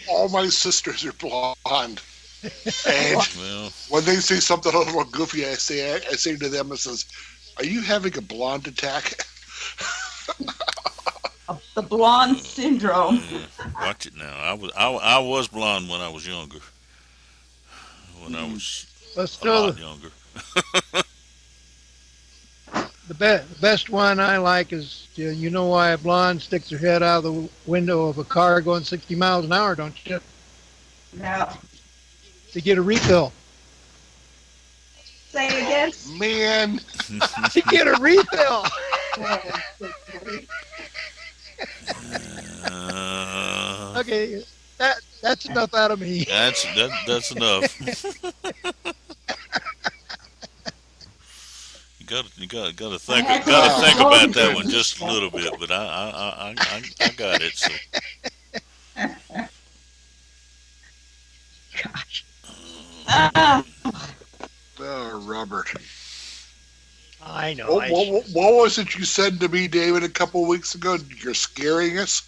[SPEAKER 1] All my sisters are blonde, and
[SPEAKER 2] Well,
[SPEAKER 1] when they say something a little goofy, I say to them, I says, "Are you having a blonde attack?"
[SPEAKER 5] The blonde syndrome.
[SPEAKER 2] watch it now. I was blonde when I was younger. When I was
[SPEAKER 4] But
[SPEAKER 2] a
[SPEAKER 4] still,
[SPEAKER 2] lot younger.
[SPEAKER 4] the best one I like is, you know why a blonde sticks her head out of the window of a car going 60 miles an hour, don't you?
[SPEAKER 5] Now,
[SPEAKER 4] To get a refill.
[SPEAKER 5] say it again.
[SPEAKER 1] Man,
[SPEAKER 4] To get a refill. Okay, that's enough out of me.
[SPEAKER 2] That's enough. You gotta think about that one just a little bit, but I got it. So
[SPEAKER 5] Gosh. Ah,
[SPEAKER 1] oh, Robert.
[SPEAKER 4] I know.
[SPEAKER 1] What was it you said to me, David, a couple of weeks ago? You're scaring us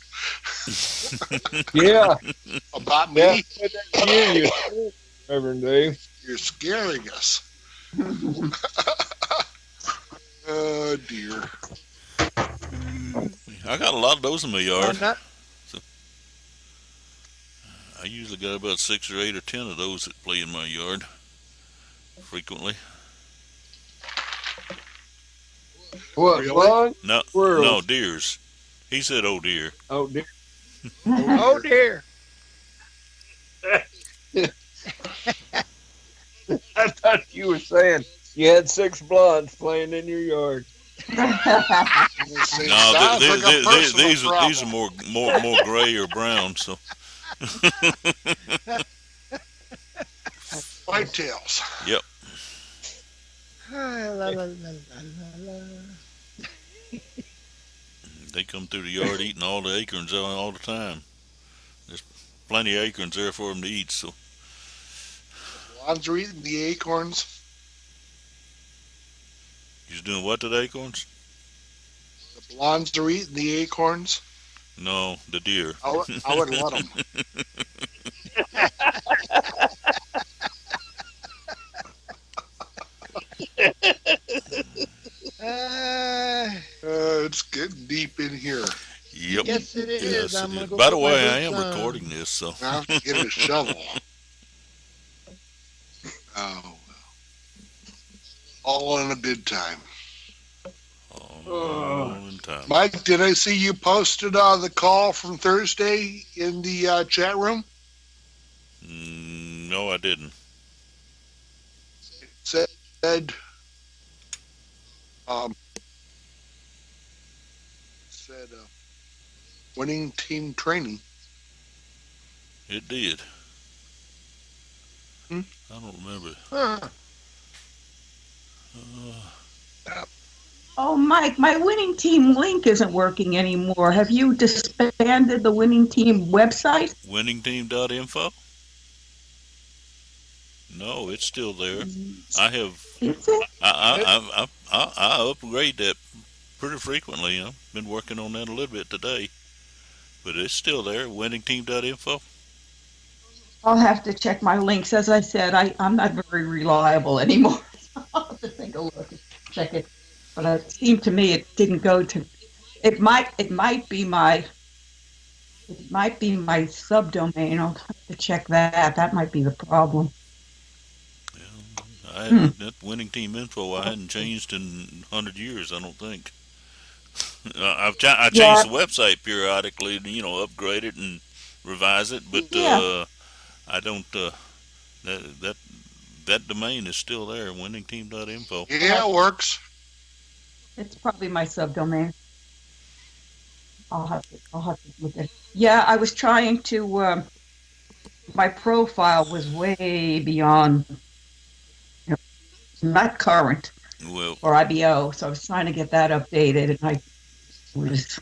[SPEAKER 3] Yeah.
[SPEAKER 1] about
[SPEAKER 3] Yeah.
[SPEAKER 1] me.
[SPEAKER 3] Reverend Dave.
[SPEAKER 1] You're scaring us. Oh dear.
[SPEAKER 2] I got a lot of those in my yard.
[SPEAKER 4] Not,
[SPEAKER 2] I usually got about 6 or 8 or 10 of those that play in my yard frequently.
[SPEAKER 3] What,
[SPEAKER 1] Really?
[SPEAKER 3] blonde?
[SPEAKER 2] No,
[SPEAKER 3] Squirrels.
[SPEAKER 2] no deers. He said, "Oh dear."
[SPEAKER 3] Oh, dear.
[SPEAKER 4] oh dear.
[SPEAKER 3] I thought you were saying you had 6 blondes playing in your yard.
[SPEAKER 1] See,
[SPEAKER 2] No,
[SPEAKER 1] sounds like a personal
[SPEAKER 2] these
[SPEAKER 1] problem.
[SPEAKER 2] are more gray or brown. So
[SPEAKER 1] Whitetails.
[SPEAKER 2] yep.
[SPEAKER 4] La, la, la, la, la.
[SPEAKER 2] They come through the yard eating all the acorns all the time. There's plenty of acorns there for them to eat. So
[SPEAKER 1] Blondes are eating the acorns.
[SPEAKER 2] he's doing what to the acorns?
[SPEAKER 1] The blondes are eating the acorns.
[SPEAKER 2] No, the deer.
[SPEAKER 1] I wouldn't let them. It's getting deep in here.
[SPEAKER 2] Yep.
[SPEAKER 4] Yes, it is.
[SPEAKER 2] Yes,
[SPEAKER 4] I'm
[SPEAKER 2] it
[SPEAKER 4] gonna
[SPEAKER 2] is.
[SPEAKER 4] go
[SPEAKER 2] By the
[SPEAKER 4] put my
[SPEAKER 2] way, I am
[SPEAKER 4] boots on.
[SPEAKER 2] recording this, so
[SPEAKER 1] I have to get a shovel. Oh, well. All in a good time.
[SPEAKER 2] all in time.
[SPEAKER 1] Mike, did I see you posted the call from Thursday in the chat room?
[SPEAKER 2] No, I didn't.
[SPEAKER 1] It said, um, winning team training.
[SPEAKER 2] It did.
[SPEAKER 1] Hmm?
[SPEAKER 2] I don't remember.
[SPEAKER 4] Huh.
[SPEAKER 5] Oh, Mike, my winning team link isn't working anymore. Have you disbanded the winning team website?
[SPEAKER 2] Winningteam.info? No, it's still there. I have.
[SPEAKER 5] Is it?
[SPEAKER 2] I upgrade that pretty frequently. I've been working on that a little bit today, but it's still there. Winningteam.info.
[SPEAKER 5] I'll have to check my links. As I said, I'm not very reliable anymore. I'll have to take a look and check it. But it seemed to me it didn't go to. It might be my subdomain. I'll have to check that. That might be the problem.
[SPEAKER 2] I hadn't, that winning team info I hadn't changed in 100 years. I don't think. I change the website periodically, upgrade it and revise it, but
[SPEAKER 5] Yeah.
[SPEAKER 2] I don't. That domain is still there. Winningteam.info.
[SPEAKER 1] Yeah, it works.
[SPEAKER 5] It's probably my subdomain. I'll have to look at it. Yeah, I was trying to. My profile was way beyond, not current
[SPEAKER 2] Well,
[SPEAKER 5] or IBO, so I was trying to get that updated, and I was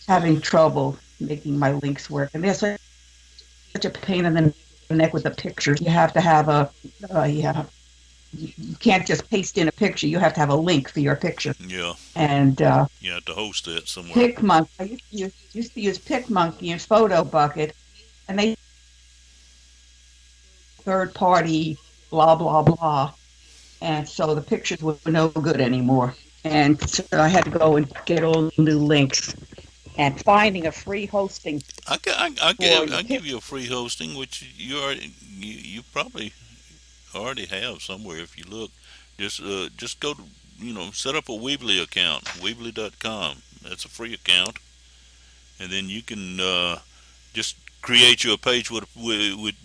[SPEAKER 5] having trouble making my links work. And there's such a pain in the neck with the pictures. You have to have you can't just paste in a picture. You have to have a link for your picture.
[SPEAKER 2] yeah,
[SPEAKER 5] And
[SPEAKER 2] you have to host that somewhere.
[SPEAKER 5] PicMonkey, I used to use PicMonkey and Photo Bucket, and they third party blah blah blah, and so the pictures were no good anymore. And so I had to go and get all new links. And finding a free hosting.
[SPEAKER 2] I give you a free hosting, which you probably already have somewhere if you look. Just go to set up a Weebly account, Weebly.com. That's a free account, and then you can just create you a page with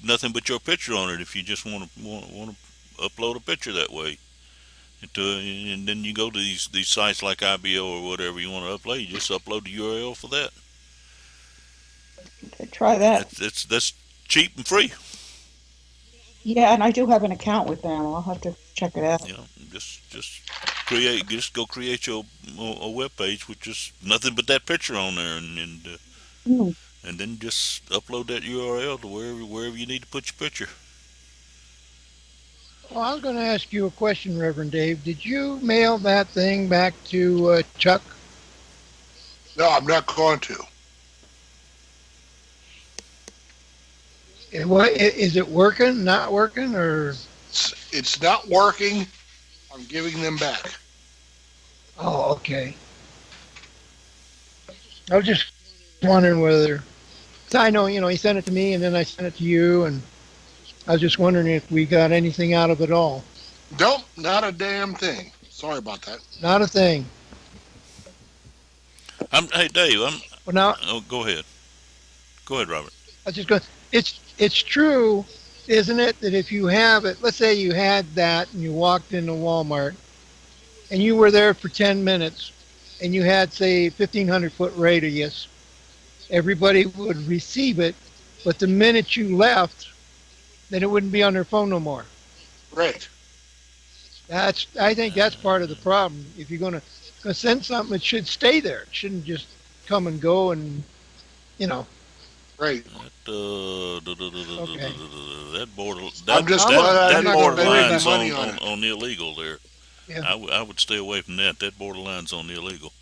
[SPEAKER 2] nothing but your picture on it if you just want to upload a picture that way. And then you go to these sites like IBO or whatever you want to upload. You just upload the URL for that.
[SPEAKER 5] Try that.
[SPEAKER 2] That's cheap and free.
[SPEAKER 5] Yeah, and I do have an account with them. I'll have to check it out.
[SPEAKER 2] Just go create your a web page with just nothing but that picture on there, and then just upload that URL to wherever you need to put your picture.
[SPEAKER 4] Well, I was going to ask you a question, Reverend Dave. Did you mail that thing back to Chuck?
[SPEAKER 1] No, I'm not going to.
[SPEAKER 4] What is it working? Not working? Or
[SPEAKER 1] It's not working. I'm giving them back.
[SPEAKER 4] oh, okay. I was just wondering whether. So I know, he sent it to me, and then I sent it to you, and I was just wondering if we got anything out of it all.
[SPEAKER 1] Nope, not a damn thing. Sorry about that.
[SPEAKER 4] Not a thing.
[SPEAKER 2] Hey, Dave.
[SPEAKER 4] Well, now
[SPEAKER 2] Oh, go ahead. Go ahead, Robert.
[SPEAKER 4] I was just going. It's true, isn't it, that if you have it, let's say you had that, and you walked into Walmart, and you were there for 10 minutes, and you had, say, 1,500-foot radius, everybody would receive it, but the minute you left, then it wouldn't be on their phone no more.
[SPEAKER 1] Right.
[SPEAKER 4] I think that's part of the problem. If you're gonna send something, it should stay there. It shouldn't just come and go, and you know.
[SPEAKER 1] Right.
[SPEAKER 4] Okay.
[SPEAKER 2] That border
[SPEAKER 1] I'm just
[SPEAKER 2] that,
[SPEAKER 1] glad
[SPEAKER 2] that
[SPEAKER 1] I'm not going to spend any
[SPEAKER 2] borderline's
[SPEAKER 1] money on it.
[SPEAKER 2] on the illegal there.
[SPEAKER 4] Yeah.
[SPEAKER 2] I would stay away from that. That borderline's on the illegal.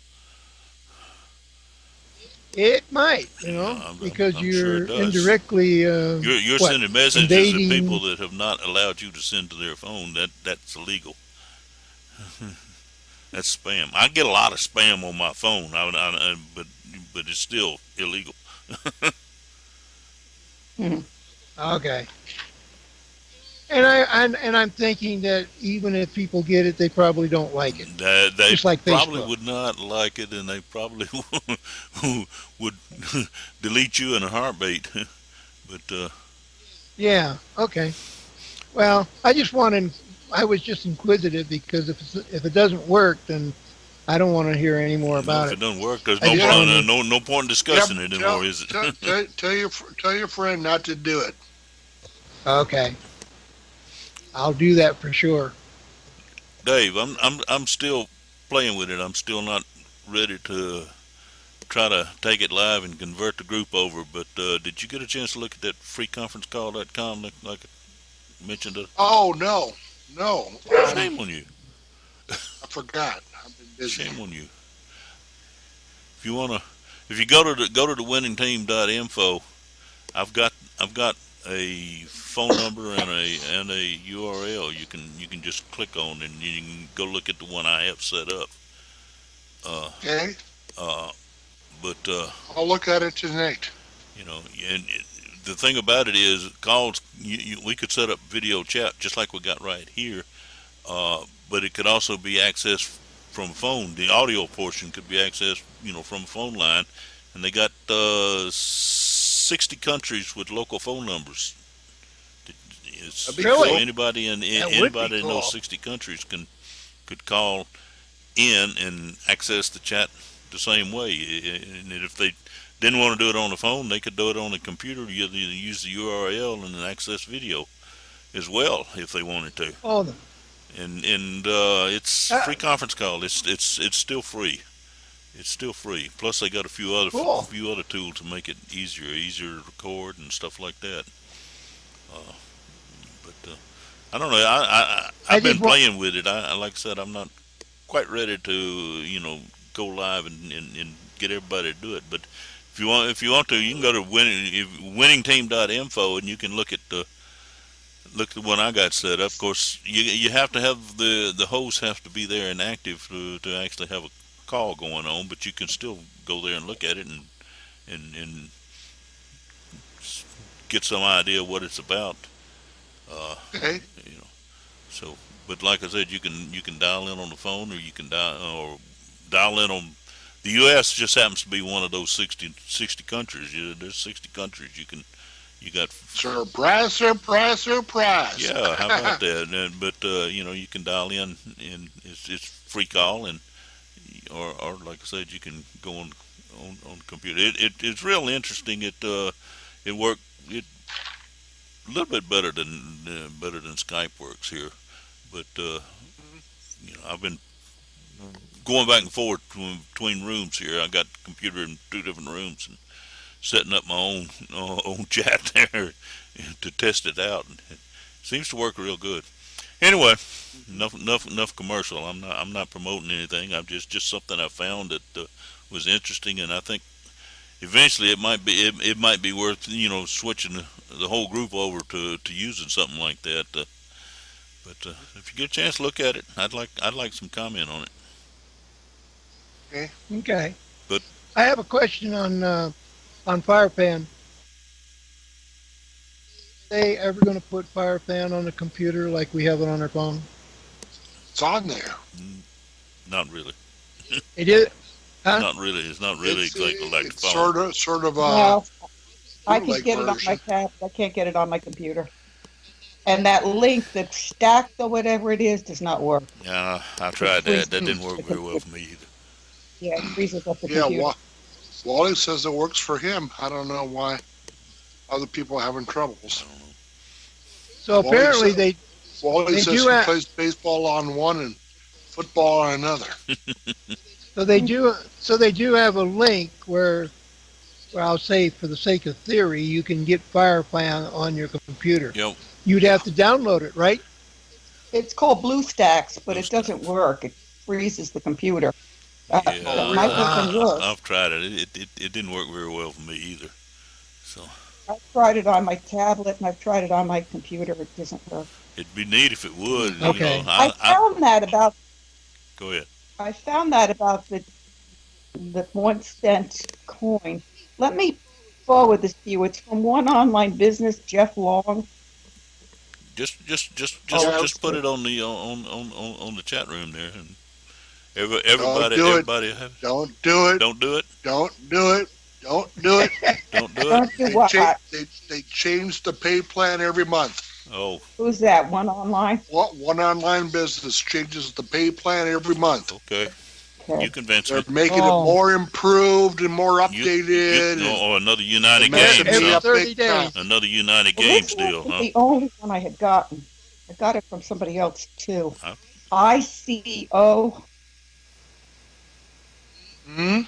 [SPEAKER 4] It might, because
[SPEAKER 2] I'm sure
[SPEAKER 4] you're
[SPEAKER 2] it does.
[SPEAKER 4] indirectly
[SPEAKER 2] You're
[SPEAKER 4] what,
[SPEAKER 2] sending messages
[SPEAKER 4] invading.
[SPEAKER 2] to people that have not allowed you to send to their phone. That's illegal. That's spam. I get a lot of spam on my phone, but it's still illegal.
[SPEAKER 4] Okay. And I'm thinking that even if people get it, they probably don't like it.
[SPEAKER 2] They
[SPEAKER 4] Just like
[SPEAKER 2] probably
[SPEAKER 4] Facebook.
[SPEAKER 2] would not like it, and they probably would delete you in a heartbeat. But
[SPEAKER 4] Yeah. Okay. Well, I was just inquisitive because if it doesn't work, then I don't want to hear any more about
[SPEAKER 2] if
[SPEAKER 4] it.
[SPEAKER 2] it doesn't work, there's
[SPEAKER 4] I
[SPEAKER 2] no
[SPEAKER 4] just
[SPEAKER 2] point.
[SPEAKER 4] wanted-
[SPEAKER 2] No point in discussing it anymore, is it?
[SPEAKER 1] Tell your friend not to do it.
[SPEAKER 4] Okay. I'll do that for sure.
[SPEAKER 2] Dave, I'm still playing with it. I'm still not ready to try to take it live and convert the group over. But did you get a chance to look at that freeconferencecall.com like I mentioned?
[SPEAKER 1] Oh no.
[SPEAKER 2] Shame on you.
[SPEAKER 1] I forgot. I've been busy.
[SPEAKER 2] Shame on you. If you go to the winningteam.info, I've got a phone number and a URL you can just click on, and you can go look at the one I have set up.
[SPEAKER 1] Okay.
[SPEAKER 2] Uh, but
[SPEAKER 1] I'll look at it tonight.
[SPEAKER 2] and the thing about it is calls. We could set up video chat just like we got right here, but it could also be accessed from a phone. The audio portion could be accessed, from a phone line, and they got 60 countries with local phone numbers.
[SPEAKER 1] That'd be
[SPEAKER 2] So
[SPEAKER 1] cool.
[SPEAKER 2] anybody in
[SPEAKER 4] That would be
[SPEAKER 2] anybody in
[SPEAKER 4] cool.
[SPEAKER 2] those 60 countries could call in and access the chat the same way. And if they didn't want to do it on the phone, they could do it on the computer. You use the URL and then access video as well if they wanted to.
[SPEAKER 4] Oh, the-
[SPEAKER 2] And it's
[SPEAKER 4] Uh,
[SPEAKER 2] free conference call. It's still free. It's still free. Plus, they got a
[SPEAKER 4] Cool.
[SPEAKER 2] few other tools to make it easier to record and stuff like that. Uh, but I don't know. I've been
[SPEAKER 4] did wa-
[SPEAKER 2] playing with it. Like I said, I'm not quite ready to go live and get everybody to do it. But if you want to, you can go to winningteam.info and you can look at the one I got set up. Of course, you have to have the host have to be there and active to actually have a call going on, but you can still go there and look at it and get some idea what it's about.
[SPEAKER 1] Okay.
[SPEAKER 2] You know, so but like I said, you can dial in on the phone, or you can dial in on. The U.S. just happens to be one of those 60 countries. There's 60 countries. You got.
[SPEAKER 1] Surprise.
[SPEAKER 2] Yeah, how about that? But you can dial in, and it's free call, and or like I said, you can go on the computer. It's real interesting. It worked a little bit better than Skype works here, but I've been going back and forth between rooms here. I got the computer in two different rooms and setting up my own chat there to test it out, and it seems to work real good. Anyway, enough commercial. I'm not promoting anything. I'm just something I found that was interesting, and I think eventually it might be worth switching the whole group over to using something like that. But if you get a chance, look at it. I'd like some comment on it.
[SPEAKER 1] Okay.
[SPEAKER 4] Okay.
[SPEAKER 2] But
[SPEAKER 4] I have a question on FirePan. They ever going to put FirePan on the computer like we have it on our phone?
[SPEAKER 1] It's on there.
[SPEAKER 2] not really.
[SPEAKER 4] It is, huh?
[SPEAKER 2] Not really. It's not really exactly like the
[SPEAKER 1] It's
[SPEAKER 2] phone.
[SPEAKER 1] sort of
[SPEAKER 5] No, I can
[SPEAKER 1] bootleg
[SPEAKER 5] get it on my
[SPEAKER 1] version.
[SPEAKER 5] tablet. I can't get it on my computer. And that link that's stacked or whatever it is does not work.
[SPEAKER 2] Yeah, I tried that. That didn't work very well for me either.
[SPEAKER 5] Yeah, it freezes up the
[SPEAKER 1] Yeah,
[SPEAKER 5] computer.
[SPEAKER 1] Wally says it works for him. I don't know why other people are having troubles.
[SPEAKER 2] I don't know.
[SPEAKER 4] So
[SPEAKER 1] Wally
[SPEAKER 4] apparently
[SPEAKER 1] said-
[SPEAKER 4] they
[SPEAKER 1] Wally
[SPEAKER 4] They
[SPEAKER 1] says
[SPEAKER 4] do
[SPEAKER 1] he
[SPEAKER 4] have-
[SPEAKER 1] plays baseball on one and football on another.
[SPEAKER 4] they do have a link where I'll say for the sake of theory you can get FirePan on your computer.
[SPEAKER 2] Yep.
[SPEAKER 4] You'd have to download it, right?
[SPEAKER 5] It's called BlueStacks, but it
[SPEAKER 2] BlueStacks.
[SPEAKER 5] doesn't work. It freezes the computer.
[SPEAKER 2] Yeah,
[SPEAKER 5] Mine doesn't work.
[SPEAKER 2] I've tried it. It didn't work very well for me either. So
[SPEAKER 5] I've tried it on my tablet and I've tried it on my computer. It doesn't work.
[SPEAKER 2] it'd be neat if it would.
[SPEAKER 4] Okay.
[SPEAKER 2] You know,
[SPEAKER 5] I found that about
[SPEAKER 2] go ahead.
[SPEAKER 5] the 1 cent coin. Let me forward this to you. It's from one online business, Jeff Long.
[SPEAKER 2] Just put it on the chat room there, and everybody
[SPEAKER 1] do it.
[SPEAKER 2] everybody have,
[SPEAKER 1] Don't do it.
[SPEAKER 2] don't do it.
[SPEAKER 1] Don't do it. Don't do it.
[SPEAKER 2] Don't do it.
[SPEAKER 5] Don't do what?
[SPEAKER 1] They change the pay plan every month.
[SPEAKER 2] Oh,
[SPEAKER 5] Who's that? One online?
[SPEAKER 1] One online business changes the pay plan every month.
[SPEAKER 2] okay.
[SPEAKER 5] Okay.
[SPEAKER 2] You convince
[SPEAKER 1] They're
[SPEAKER 2] me.
[SPEAKER 1] making it
[SPEAKER 4] Oh.
[SPEAKER 1] more improved and more
[SPEAKER 2] You,
[SPEAKER 1] updated.
[SPEAKER 2] or another United
[SPEAKER 1] They're messing
[SPEAKER 2] Games,
[SPEAKER 1] me
[SPEAKER 4] Every
[SPEAKER 2] huh?
[SPEAKER 1] up
[SPEAKER 4] 30
[SPEAKER 1] big time.
[SPEAKER 4] days.
[SPEAKER 2] Another United
[SPEAKER 5] Well,
[SPEAKER 2] Games
[SPEAKER 5] this
[SPEAKER 2] deal,
[SPEAKER 5] wasn't
[SPEAKER 2] huh?
[SPEAKER 5] the only one I had gotten. I got it from somebody else too.
[SPEAKER 2] Huh?
[SPEAKER 5] ICO.
[SPEAKER 1] Hmm?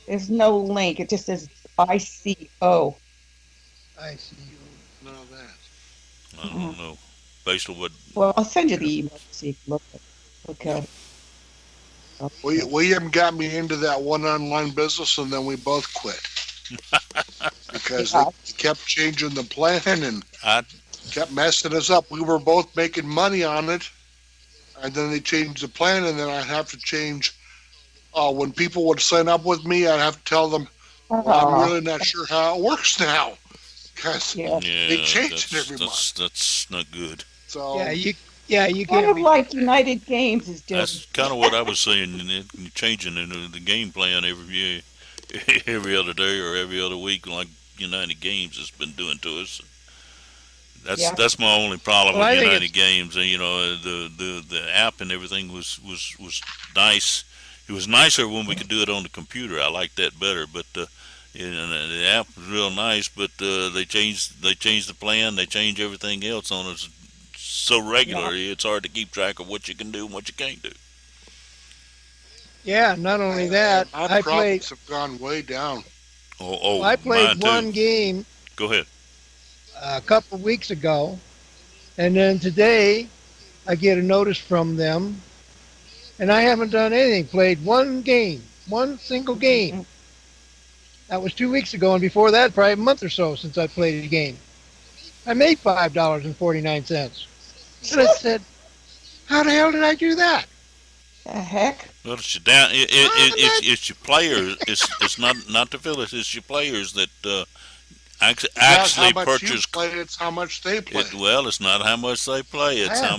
[SPEAKER 5] There's no link. It just says ICO.
[SPEAKER 4] I see.
[SPEAKER 1] None of that.
[SPEAKER 2] I don't know. Based on what?
[SPEAKER 5] Well, I'll send you the email so you can look at it. Okay.
[SPEAKER 1] William got me into that one online business, and then we both quit because they kept changing the plan and
[SPEAKER 2] I
[SPEAKER 1] kept messing us up. We were both making money on it, and then they changed the plan, and then I'd have to change. When people would sign up with me, I'd have to tell them, well, I'm really not sure how it works now, because
[SPEAKER 5] Yeah.
[SPEAKER 2] yeah,
[SPEAKER 1] They change it
[SPEAKER 2] that's,
[SPEAKER 1] every
[SPEAKER 2] that's not good.
[SPEAKER 1] so
[SPEAKER 4] You
[SPEAKER 5] Kind
[SPEAKER 4] can't
[SPEAKER 5] of
[SPEAKER 4] be.
[SPEAKER 5] like United Games is doing.
[SPEAKER 2] That's kind of what I was saying. Changing the game plan every other day or every other week, like United Games has been doing to us.
[SPEAKER 5] Yeah.
[SPEAKER 2] That's my only problem
[SPEAKER 4] Well, I
[SPEAKER 2] with
[SPEAKER 4] think
[SPEAKER 2] United Games. And, you know, the app and everything was nice. It was nicer when we could do it on the computer. I liked that better. But the app was real nice. But they changed the plan. They changed everything else on us so regularly. It's hard to keep track of what you can do and what you can't do.
[SPEAKER 4] Yeah, not only that,
[SPEAKER 1] my
[SPEAKER 4] I played
[SPEAKER 1] profits have gone way down.
[SPEAKER 2] Oh,
[SPEAKER 4] I
[SPEAKER 2] mine
[SPEAKER 4] played
[SPEAKER 2] too.
[SPEAKER 4] one game
[SPEAKER 2] Go ahead.
[SPEAKER 4] a couple of weeks ago, and then today I get a notice from them, and I haven't done anything. Played one game, one single game. That was 2 weeks ago, and before that, probably a month or so since I played a game. I made $5.49, and I said, "How the hell did I do that?"
[SPEAKER 5] The heck?
[SPEAKER 2] Well, it's your down. It's your players. It's not the village. It's your players that
[SPEAKER 1] It's not
[SPEAKER 2] actually
[SPEAKER 1] how much you
[SPEAKER 2] purchase.
[SPEAKER 1] play, it's how much they play.
[SPEAKER 2] Well, it's not how much they play. It's
[SPEAKER 4] Yeah.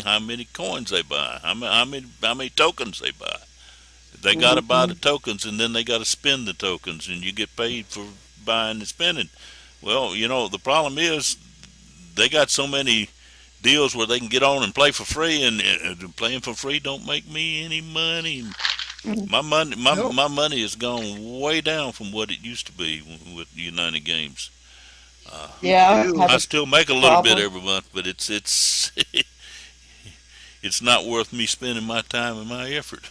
[SPEAKER 2] how many coins they buy. How many tokens they buy. They got to buy the tokens, and then they got to spend the tokens, and you get paid for buying and spending. Well, you know the problem is they got so many deals where they can get on and play for free, and playing for free don't make me any money. My money has gone way down from what it used to be with United Games.
[SPEAKER 5] Yeah.
[SPEAKER 1] do.
[SPEAKER 5] have
[SPEAKER 2] I
[SPEAKER 5] a
[SPEAKER 2] still make a little bit
[SPEAKER 5] problem.
[SPEAKER 2] every month, but it's it's not worth me spending my time and my effort.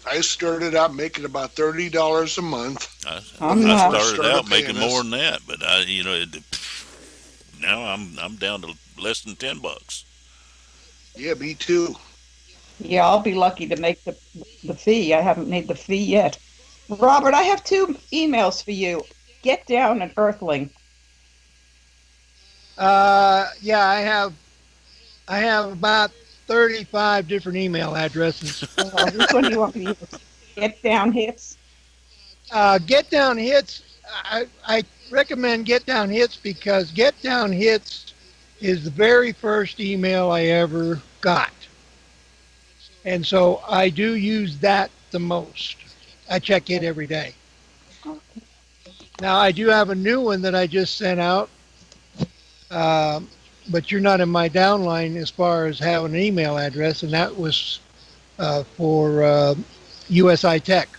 [SPEAKER 1] I started out making about $30 a month.
[SPEAKER 2] I
[SPEAKER 5] I'm not.
[SPEAKER 2] started out making
[SPEAKER 1] paying us.
[SPEAKER 2] more than that, but now I'm down to less than $10.
[SPEAKER 1] Yeah, me too.
[SPEAKER 5] Yeah, I'll be lucky to make the fee. I haven't made the fee yet. Robert, I have 2 emails for you. Get Down and Earthling.
[SPEAKER 4] Yeah, I have about 35 different email addresses.
[SPEAKER 5] Which one do you want me to use? Get down hits.
[SPEAKER 4] Get Down Hits. I recommend Get Down Hits because Get Down Hits is the very first email I ever got, and so I do use that the most. I check it every day. Now I do have a new one that I just sent out, uh, but you're not in my downline as far as having an email address, and that was for USI Tech.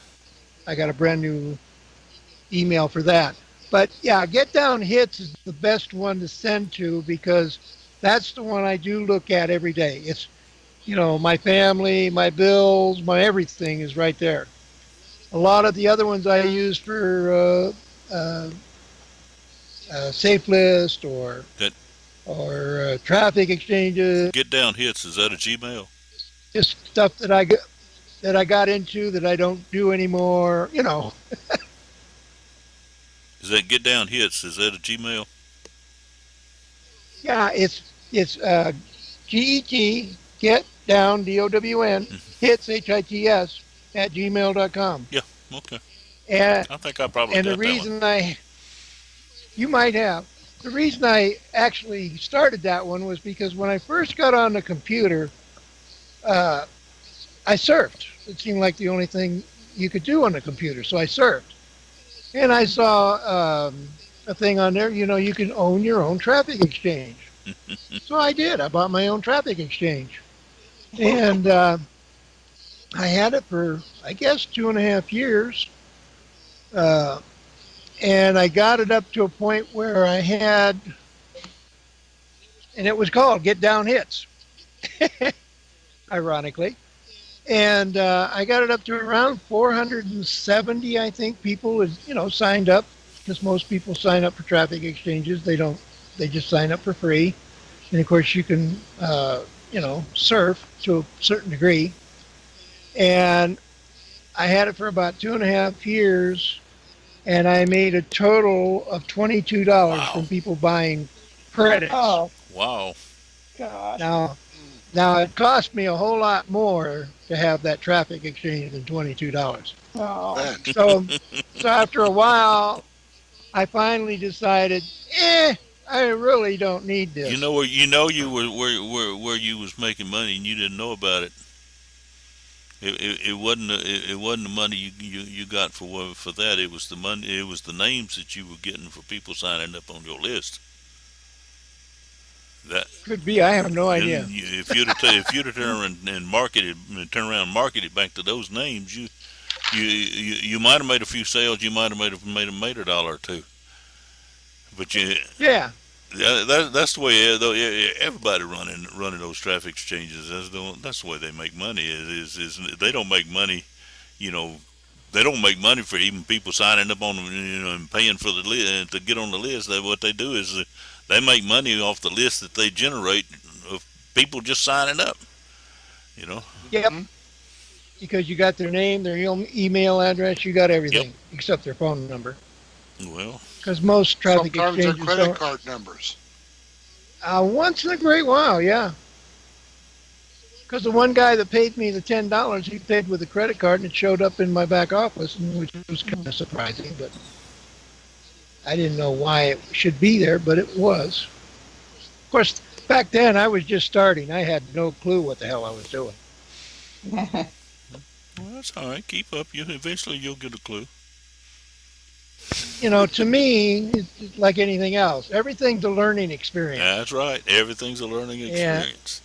[SPEAKER 4] I got a brand new email for that. But yeah, Get Down Hits is the best one to send to because that's the one I do look at every day. It's, my family, my bills, my everything is right there. A lot of the other ones I use for Safe List
[SPEAKER 2] That
[SPEAKER 4] or traffic exchanges,
[SPEAKER 2] Get Down Hits, is that a Gmail?
[SPEAKER 4] just stuff that I got into that I don't do anymore.
[SPEAKER 2] Is that Get Down Hits, is that a Gmail?
[SPEAKER 4] Yeah, it's get down DOWN hits HITS at gmail.com.
[SPEAKER 2] Yeah, okay.
[SPEAKER 4] And
[SPEAKER 2] I think I probably
[SPEAKER 4] and
[SPEAKER 2] got
[SPEAKER 4] the
[SPEAKER 2] that one.
[SPEAKER 4] reason you might have, the reason I actually started that one was because when I first got on the computer, I surfed. It seemed like the only thing you could do on the computer, so I surfed. And I saw a thing on there, you can own your own traffic exchange. So I did. I bought my own traffic exchange. And I had it for, I guess, 2.5 years. And I got it up to a point where I had, and it was called Get Down Hits, ironically. And I got it up to around 470, I think, people, signed up, because most people sign up for traffic exchanges. They just sign up for free. And of course, you can, surf to a certain degree. And I had it for about 2.5 years, and I made a total of $22
[SPEAKER 2] Wow.
[SPEAKER 4] from people buying credits.
[SPEAKER 5] Oh,
[SPEAKER 2] Wow.
[SPEAKER 5] gosh.
[SPEAKER 4] Now it cost me a whole lot more to have that traffic exchange than $22.
[SPEAKER 5] Oh.
[SPEAKER 1] Man,
[SPEAKER 4] So after a while, I finally decided, I really don't need this.
[SPEAKER 2] You know where where you was making money and you didn't know about it. It wasn't the money you got for that. It was the money. It was the names that you were getting for people signing up on your list. That
[SPEAKER 4] Could be. I have no idea.
[SPEAKER 2] if you'd have turned around and market it back to those names, you might have made a few sales. You might have made a dollar or two. But
[SPEAKER 4] Yeah.
[SPEAKER 2] that's the way everybody running those traffic exchanges. That's the way they make money. Is they don't make money, you know. They don't make money for even people signing up on them, and paying for the list to get on the list. What they do is they make money off the list that they generate of people just signing up.
[SPEAKER 4] Yep. Because you got their name, their email address, you got everything except their phone number.
[SPEAKER 2] Well,
[SPEAKER 4] Because most traffic
[SPEAKER 1] sometimes they're
[SPEAKER 4] exchanges
[SPEAKER 1] credit
[SPEAKER 4] don't.
[SPEAKER 1] card numbers.
[SPEAKER 4] Once in a great while, yeah. Because the one guy that paid me the $10, he paid with a credit card, and it showed up in my back office, which was kind of surprising, but I didn't know why it should be there, but it was. Of course, back then I was just starting. I had no clue what the hell I was doing.
[SPEAKER 2] well, that's all right. Keep up. Eventually you'll get a clue.
[SPEAKER 4] To me, it's like anything else. Everything's a learning experience.
[SPEAKER 2] That's right. Everything's a learning
[SPEAKER 4] Yeah.
[SPEAKER 2] experience.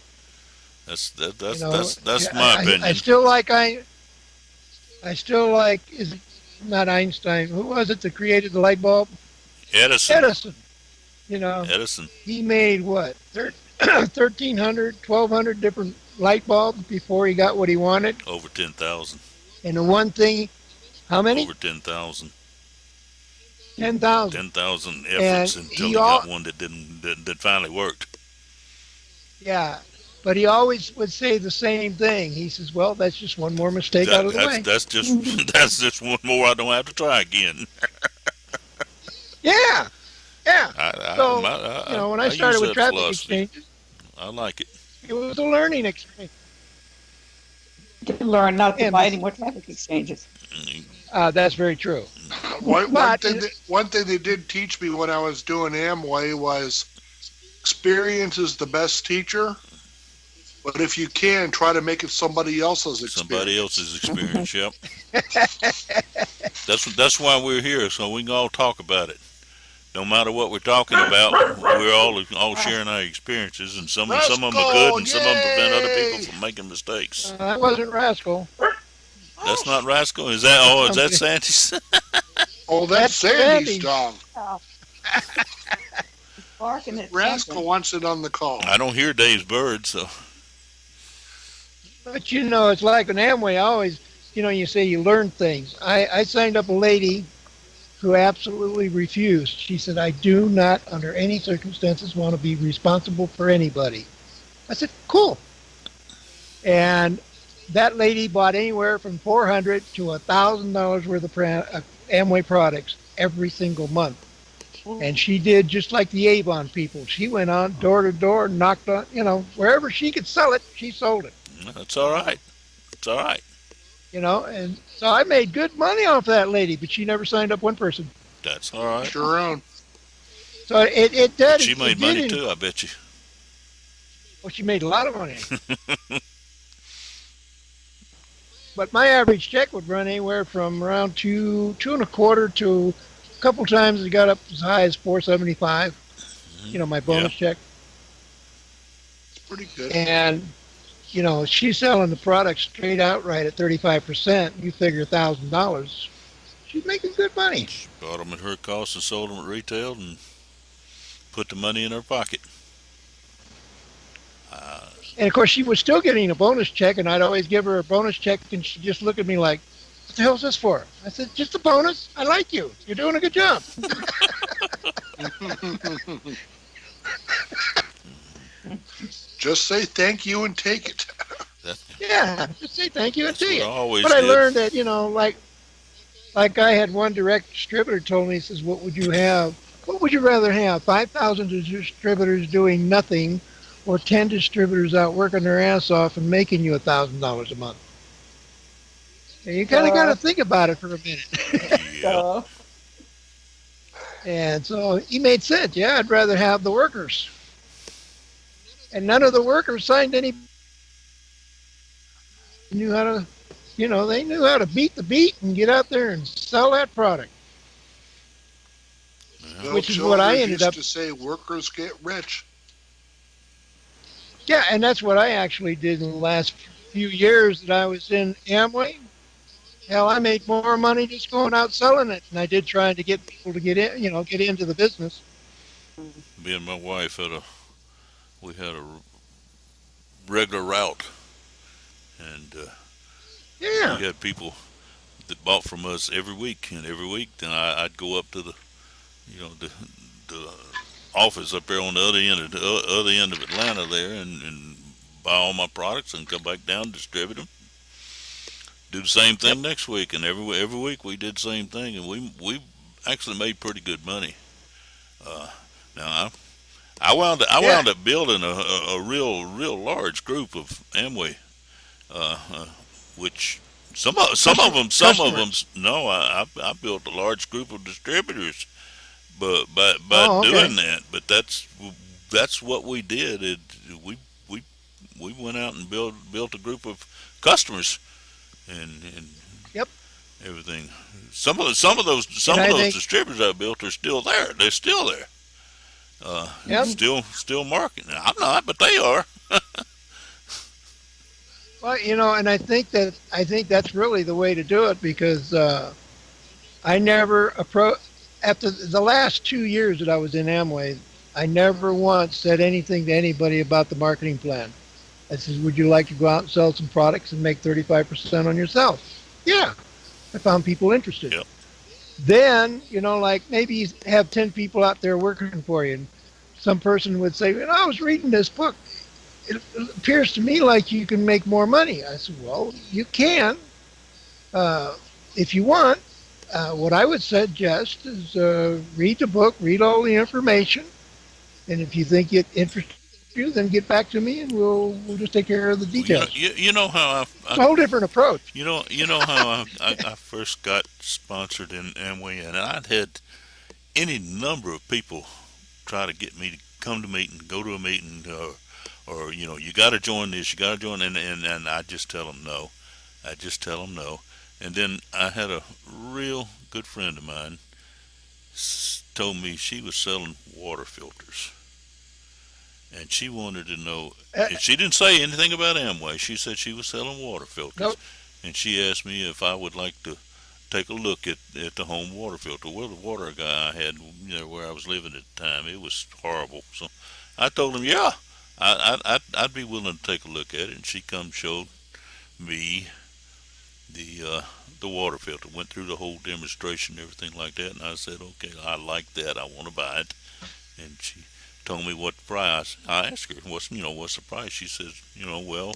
[SPEAKER 2] That's
[SPEAKER 4] You know,
[SPEAKER 2] that's my opinion.
[SPEAKER 4] I still like is it not Einstein? Who was it that created the light bulb?
[SPEAKER 2] Edison.
[SPEAKER 4] Edison.
[SPEAKER 2] Edison.
[SPEAKER 4] He made what 1,300, 1,200 different light bulbs before he got what he wanted.
[SPEAKER 2] Over 10,000.
[SPEAKER 4] And the one thing, how many?
[SPEAKER 2] Over 10,000.
[SPEAKER 4] 10,000.
[SPEAKER 2] 10,000
[SPEAKER 4] And
[SPEAKER 2] efforts until he got one that finally worked.
[SPEAKER 4] Yeah, but he always would say the same thing. He says, "Well, that's just one more mistake out of the way."
[SPEAKER 2] That's just that's just one more I don't have to try again.
[SPEAKER 4] Yeah, Yeah. So, when I
[SPEAKER 2] I use
[SPEAKER 4] started with
[SPEAKER 2] that
[SPEAKER 4] traffic
[SPEAKER 2] philosophy.
[SPEAKER 4] exchanges,
[SPEAKER 2] I like it.
[SPEAKER 4] it was a learning experience.
[SPEAKER 5] To learn not to
[SPEAKER 4] And
[SPEAKER 5] buy any more traffic exchanges.
[SPEAKER 4] that's very true.
[SPEAKER 1] One
[SPEAKER 4] But
[SPEAKER 1] thing they did teach me when I was doing Amway was experience is the best teacher. But if you can, try to make it somebody else's experience.
[SPEAKER 2] Somebody else's experience. Yep. That's why we're here, so we can all talk about it. No matter what we're talking about, we're all sharing our experiences, and some of them are good, and some of them prevent other people from making mistakes.
[SPEAKER 4] That wasn't Rascal.
[SPEAKER 2] That's not Rascal. Is that Sandy's?
[SPEAKER 1] Oh, that's Sandy's dog.
[SPEAKER 5] Oh. Barking at
[SPEAKER 1] Rascal
[SPEAKER 5] something.
[SPEAKER 1] wants it on the call.
[SPEAKER 2] I don't hear Dave's bird, so.
[SPEAKER 4] But it's like an Amway. I always, you say you learn things. I signed up a lady who absolutely refused. She said, I do not, under any circumstances, want to be responsible for anybody. I said, cool. And that lady bought anywhere from $400 to $1,000 worth of Amway products every single month. And she did just like the Avon people. She went on door to door, knocked on, wherever she could sell it, she sold it.
[SPEAKER 2] That's all right. It's all right.
[SPEAKER 4] And so I made good money off that lady, but she never signed up one person.
[SPEAKER 2] That's all right.
[SPEAKER 1] Sure own.
[SPEAKER 4] So it did.
[SPEAKER 2] She made money too, I bet you.
[SPEAKER 4] Well, she made a lot of money. But my average check would run anywhere from around two and a quarter to a couple times it got up as high as $475. My bonus check.
[SPEAKER 1] It's pretty good.
[SPEAKER 4] And she's selling the product straight outright at 35%. You figure $1,000. She's making good money.
[SPEAKER 2] She bought them at her cost and sold them at retail and put the money in her pocket.
[SPEAKER 4] And of course, she was still getting a bonus check, and I'd always give her a bonus check, and she'd just look at me like, "What the hell's this for?" I said, "Just a bonus. I like you. You're doing a good job."
[SPEAKER 1] Just say thank you and take it.
[SPEAKER 4] Yeah, just say thank you and take it.
[SPEAKER 2] But
[SPEAKER 4] I learned that, like I had one direct distributor told me, he says, what would you rather have? 5,000 distributors doing nothing, or 10 distributors out working their ass off and making you $1,000 a month? And you kind of got to think about it for a minute.
[SPEAKER 2] Yeah.
[SPEAKER 4] And so he made sense. Yeah, I'd rather have the workers. And none of the workers signed any. Knew how to, they knew how to beat the beat and get out there and sell that product.
[SPEAKER 2] Yeah.
[SPEAKER 4] Which is what I ended up
[SPEAKER 1] to say. Workers get rich.
[SPEAKER 4] Yeah, and that's what I actually did in the last few years that I was in Amway. Hell, I made more money just going out selling it than I did trying to get people to get in, get into the business.
[SPEAKER 2] Me and my wife had a regular route, and we had people that bought from us every week, and every week then I'd go up to the office up there on the other end of Atlanta there, and buy all my products and come back down, distribute them, do the same thing next week, and every week we did the same thing, and we actually made pretty good money. Now I wound up building a real large group of Amway, which some of them no, I built a large group of distributors, but by doing that, but that's what we did. We went out and built a group of customers, and everything. Some of those distributors I built are still there. They're still there. Still marketing. I'm not, but they are.
[SPEAKER 4] Well, and I think that's really the way to do it, because I never after the last 2 years that I was in Amway, I never once said anything to anybody about the marketing plan. I said, would you like to go out and sell some products and make 35% on yourself? Yeah. I found people interested.
[SPEAKER 2] Yep.
[SPEAKER 4] Then, like maybe you have 10 people out there working for you, and some person would say, I was reading this book. It appears to me like you can make more money. I said, well, you can if you want, What I would suggest is read the book, read all the information, and if you think it interests you, then get back to me, and we'll just take care of the
[SPEAKER 2] Well,
[SPEAKER 4] details.
[SPEAKER 2] you know how
[SPEAKER 4] It's a whole different approach.
[SPEAKER 2] you know how I first got sponsored in Amway, and I'd had any number of people try to get me to come to meeting, go to a meeting, or you got to join this, you got to join, and I just tell them no. I just tell them no. And then I had a real good friend of mine told me she was selling water filters, and she wanted to know.
[SPEAKER 4] Uh,
[SPEAKER 2] And she didn't say anything about Amway. She said she was selling water filters,
[SPEAKER 4] nope.
[SPEAKER 2] and she asked me if I would like to take a look at the home water filter. Well, the water guy I had, where I was living at the time, it was horrible. So I told him, yeah, I'd be willing to take a look at it. And she come showed me the uh, the water filter. Went through the whole demonstration, everything like that, and I said, okay, I like that. I want to buy it. And she told me what price. I asked her, what's the price? She says, well,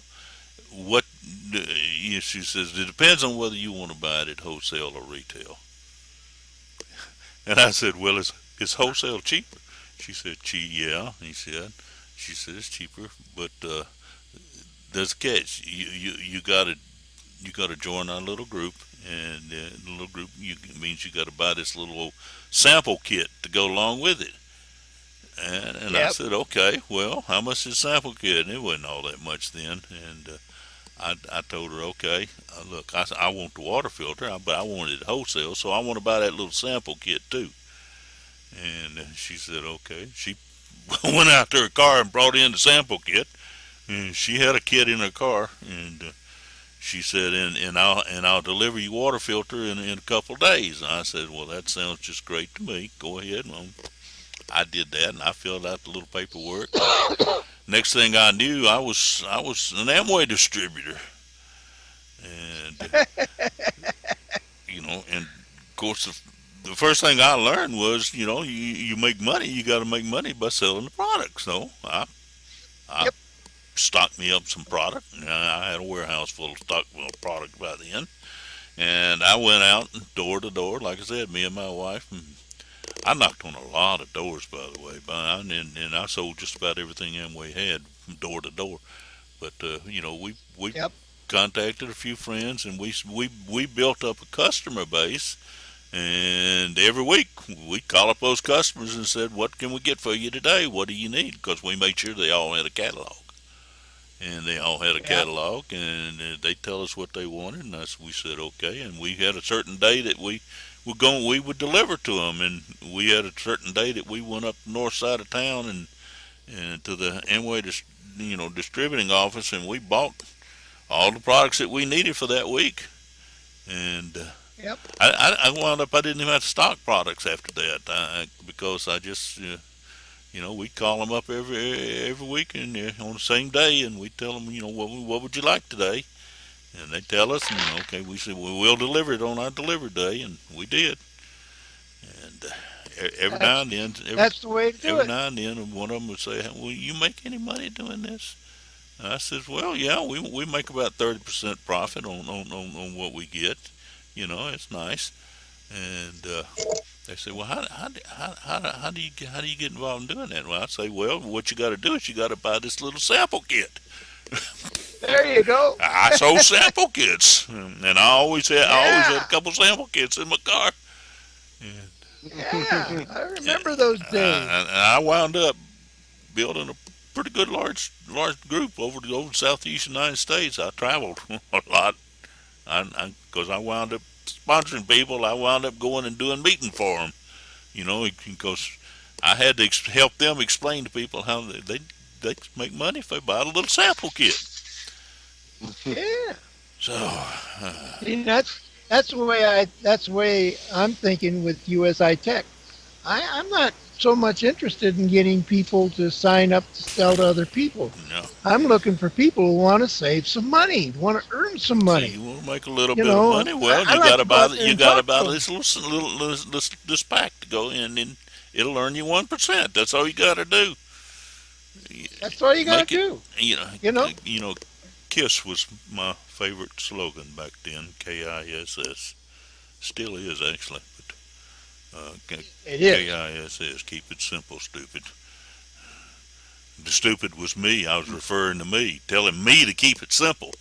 [SPEAKER 2] what? She says it depends on whether you want to buy it at wholesale or retail. And I said, well, is wholesale cheaper? She said, yeah. She said it's cheaper, but there's a catch. You gotta join our little group, and the little group means you gotta buy this little old sample kit to go along with it. And I
[SPEAKER 4] Yep.
[SPEAKER 2] said, okay, well, how much is the sample kit? And it wasn't all that much then. And I told her, okay, look, I want the water filter, but I want it wholesale, so I want to buy that little sample kit too. And she said, okay. She went out to her car and brought in the sample kit. And she had a kit in her car, and she said, and I'll deliver you water filter in a couple of days. And I said, well, that sounds just great to me. Go ahead. Well, I did that, and I filled out the little paperwork. Next thing I knew, I was an Amway distributor, and and of course the first thing I learned was, you make money. You got to make money by selling the product. So I
[SPEAKER 4] Yep.
[SPEAKER 2] stocked me up some product. And I had a warehouse full of stock product by then, and I went out door to door. Like I said, me and my wife, and I knocked on a lot of doors, by the way, and I sold just about everything Amway had from door to door. But we
[SPEAKER 4] Yep.
[SPEAKER 2] contacted a few friends, and we built up a customer base. And every week we'd call up those customers and said, "What can we get for you today? What do you need?" Because we made sure they all had a catalog, and they all had a
[SPEAKER 4] Yep.
[SPEAKER 2] catalog, and they tell us what they wanted, and we said okay, and we had a certain day that we would deliver to them, and we had a certain day that we went up the north side of town and to the Amway distributing office, and we bought all the products that we needed for that week, and
[SPEAKER 4] Yep.
[SPEAKER 2] I wound up I didn't even have to stock products after that because I just we call them up every week and on the same day, and we tell them what would you like today, and they tell us, and okay, we said we will deliver it on our delivery day, and we did. And every now
[SPEAKER 4] That's
[SPEAKER 2] and then,
[SPEAKER 4] that's the way to do
[SPEAKER 2] every
[SPEAKER 4] it.
[SPEAKER 2] now and then, one of them would say, "Will you make any money doing this?" And I says, "Well, yeah, we make about 30% profit on what we get. It's nice." And they say, "Well, how do you get involved in doing that?" Well, I say, "Well, what you got to do is you got to buy this little sample kit."
[SPEAKER 4] There you go.
[SPEAKER 2] I sold sample kits, and I always had a
[SPEAKER 4] Yeah.
[SPEAKER 2] couple sample kits in my car. And,
[SPEAKER 4] Yeah. I
[SPEAKER 2] yeah,
[SPEAKER 4] remember those days.
[SPEAKER 2] I wound up building a pretty good large group over the southeast United States. I traveled a lot. Because I wound up sponsoring people. I wound up going and doing meeting for them. Because I had to help them explain to people how they make money if they buy a little sample kit.
[SPEAKER 4] Yeah.
[SPEAKER 2] So,
[SPEAKER 4] See, that's the way I'm thinking with USI Tech. I'm not so much interested in getting people to sign up to sell to other people.
[SPEAKER 2] no.
[SPEAKER 4] I'm looking for people who want to save some money, want to earn some
[SPEAKER 2] So
[SPEAKER 4] money.
[SPEAKER 2] you want to make a little
[SPEAKER 4] You
[SPEAKER 2] bit of
[SPEAKER 4] know,
[SPEAKER 2] money? Well,
[SPEAKER 4] I
[SPEAKER 2] you
[SPEAKER 4] like
[SPEAKER 2] got
[SPEAKER 4] to
[SPEAKER 2] to
[SPEAKER 4] go
[SPEAKER 2] buy
[SPEAKER 4] out there
[SPEAKER 2] you
[SPEAKER 4] and
[SPEAKER 2] got to
[SPEAKER 4] talk
[SPEAKER 2] buy
[SPEAKER 4] to them.
[SPEAKER 2] this this pack to go in, and it'll earn you 1%. That's all you got to do.
[SPEAKER 4] That's all you got
[SPEAKER 2] Make
[SPEAKER 4] to
[SPEAKER 2] it.
[SPEAKER 4] do.
[SPEAKER 2] You know.
[SPEAKER 4] You know?
[SPEAKER 2] You know. KISS was my favorite slogan back then. KISS. Still is actually, but
[SPEAKER 4] It is.
[SPEAKER 2] KISS. Keep it simple, stupid. The stupid was me. I was referring to me, telling me to keep it simple.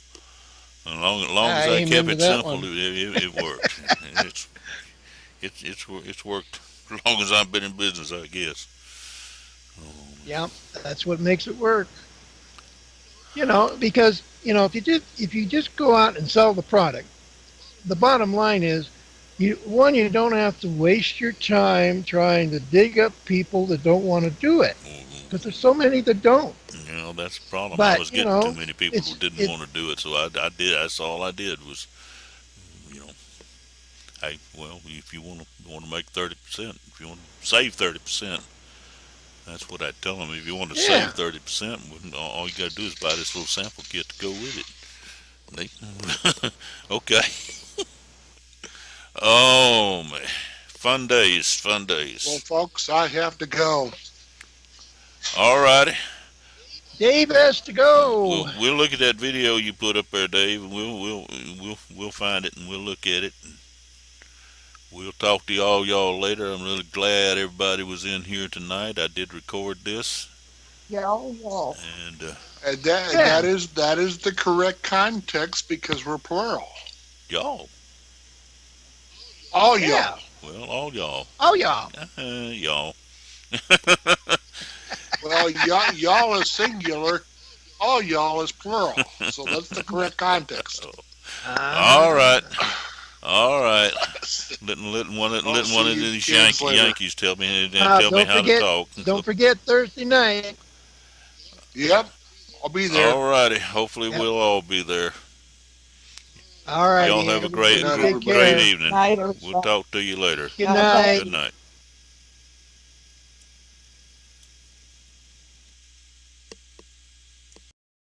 [SPEAKER 2] As long as I kept
[SPEAKER 4] Amen to
[SPEAKER 2] it
[SPEAKER 4] that
[SPEAKER 2] simple,
[SPEAKER 4] one.
[SPEAKER 2] it worked. And it's worked as long as I've been in business, I guess.
[SPEAKER 4] Yeah, that's what makes it work. Because if you just go out and sell the product, the bottom line is, you don't have to waste your time trying to dig up people that don't want to do it, because there's so many that don't.
[SPEAKER 2] That's the problem. I
[SPEAKER 4] But
[SPEAKER 2] was getting too many people who
[SPEAKER 4] it's
[SPEAKER 2] didn't
[SPEAKER 4] it
[SPEAKER 2] want to do it, so I did. That's all I did was, you know, hey, well, if you want to make 30%, if you want to save 30%, that's what I tell them. If you want to save
[SPEAKER 4] yeah.
[SPEAKER 2] 30%, all you got to do is buy this little sample kit to go with it. They, okay. Oh man, fun days, fun
[SPEAKER 1] Well,
[SPEAKER 2] days.
[SPEAKER 1] folks, I have to go.
[SPEAKER 2] All righty.
[SPEAKER 4] Dave has to
[SPEAKER 2] We'll
[SPEAKER 4] go.
[SPEAKER 2] we'll look at that video you put up there, Dave, and we'll find it and we'll look at it. And we'll talk to y'all later. I'm really glad everybody was in here tonight. I did record this,
[SPEAKER 5] Y'all.
[SPEAKER 2] and
[SPEAKER 1] And that,
[SPEAKER 4] Yeah.
[SPEAKER 1] that is the correct context because we're plural.
[SPEAKER 2] y'all,
[SPEAKER 1] All
[SPEAKER 4] Yeah.
[SPEAKER 1] y'all.
[SPEAKER 2] well, all y'all,
[SPEAKER 4] Oh, y'all.
[SPEAKER 2] y'all.
[SPEAKER 1] Well, y'all is singular. All y'all is plural. So that's the correct context.
[SPEAKER 2] All
[SPEAKER 4] Uh-huh.
[SPEAKER 2] right, all right.
[SPEAKER 1] I'll
[SPEAKER 2] Letting one
[SPEAKER 1] see
[SPEAKER 2] of
[SPEAKER 1] you
[SPEAKER 2] these
[SPEAKER 1] kids later.
[SPEAKER 2] Yankees tell me
[SPEAKER 4] Don't
[SPEAKER 2] how to
[SPEAKER 4] forget,
[SPEAKER 2] talk.
[SPEAKER 4] don't forget Thursday night.
[SPEAKER 1] Yep, I'll be there.
[SPEAKER 2] All righty. Hopefully
[SPEAKER 4] Yep.
[SPEAKER 2] we'll all be there.
[SPEAKER 4] All
[SPEAKER 1] All right.
[SPEAKER 2] Y'all
[SPEAKER 4] righty,
[SPEAKER 2] have a
[SPEAKER 1] Good
[SPEAKER 2] great
[SPEAKER 1] night,
[SPEAKER 4] everybody. Take
[SPEAKER 1] everybody.
[SPEAKER 2] great
[SPEAKER 4] care.
[SPEAKER 2] evening.
[SPEAKER 5] Night,
[SPEAKER 2] We'll
[SPEAKER 5] everybody.
[SPEAKER 2] talk to you later.
[SPEAKER 4] Good
[SPEAKER 5] Bye.
[SPEAKER 4] night.
[SPEAKER 2] Good night.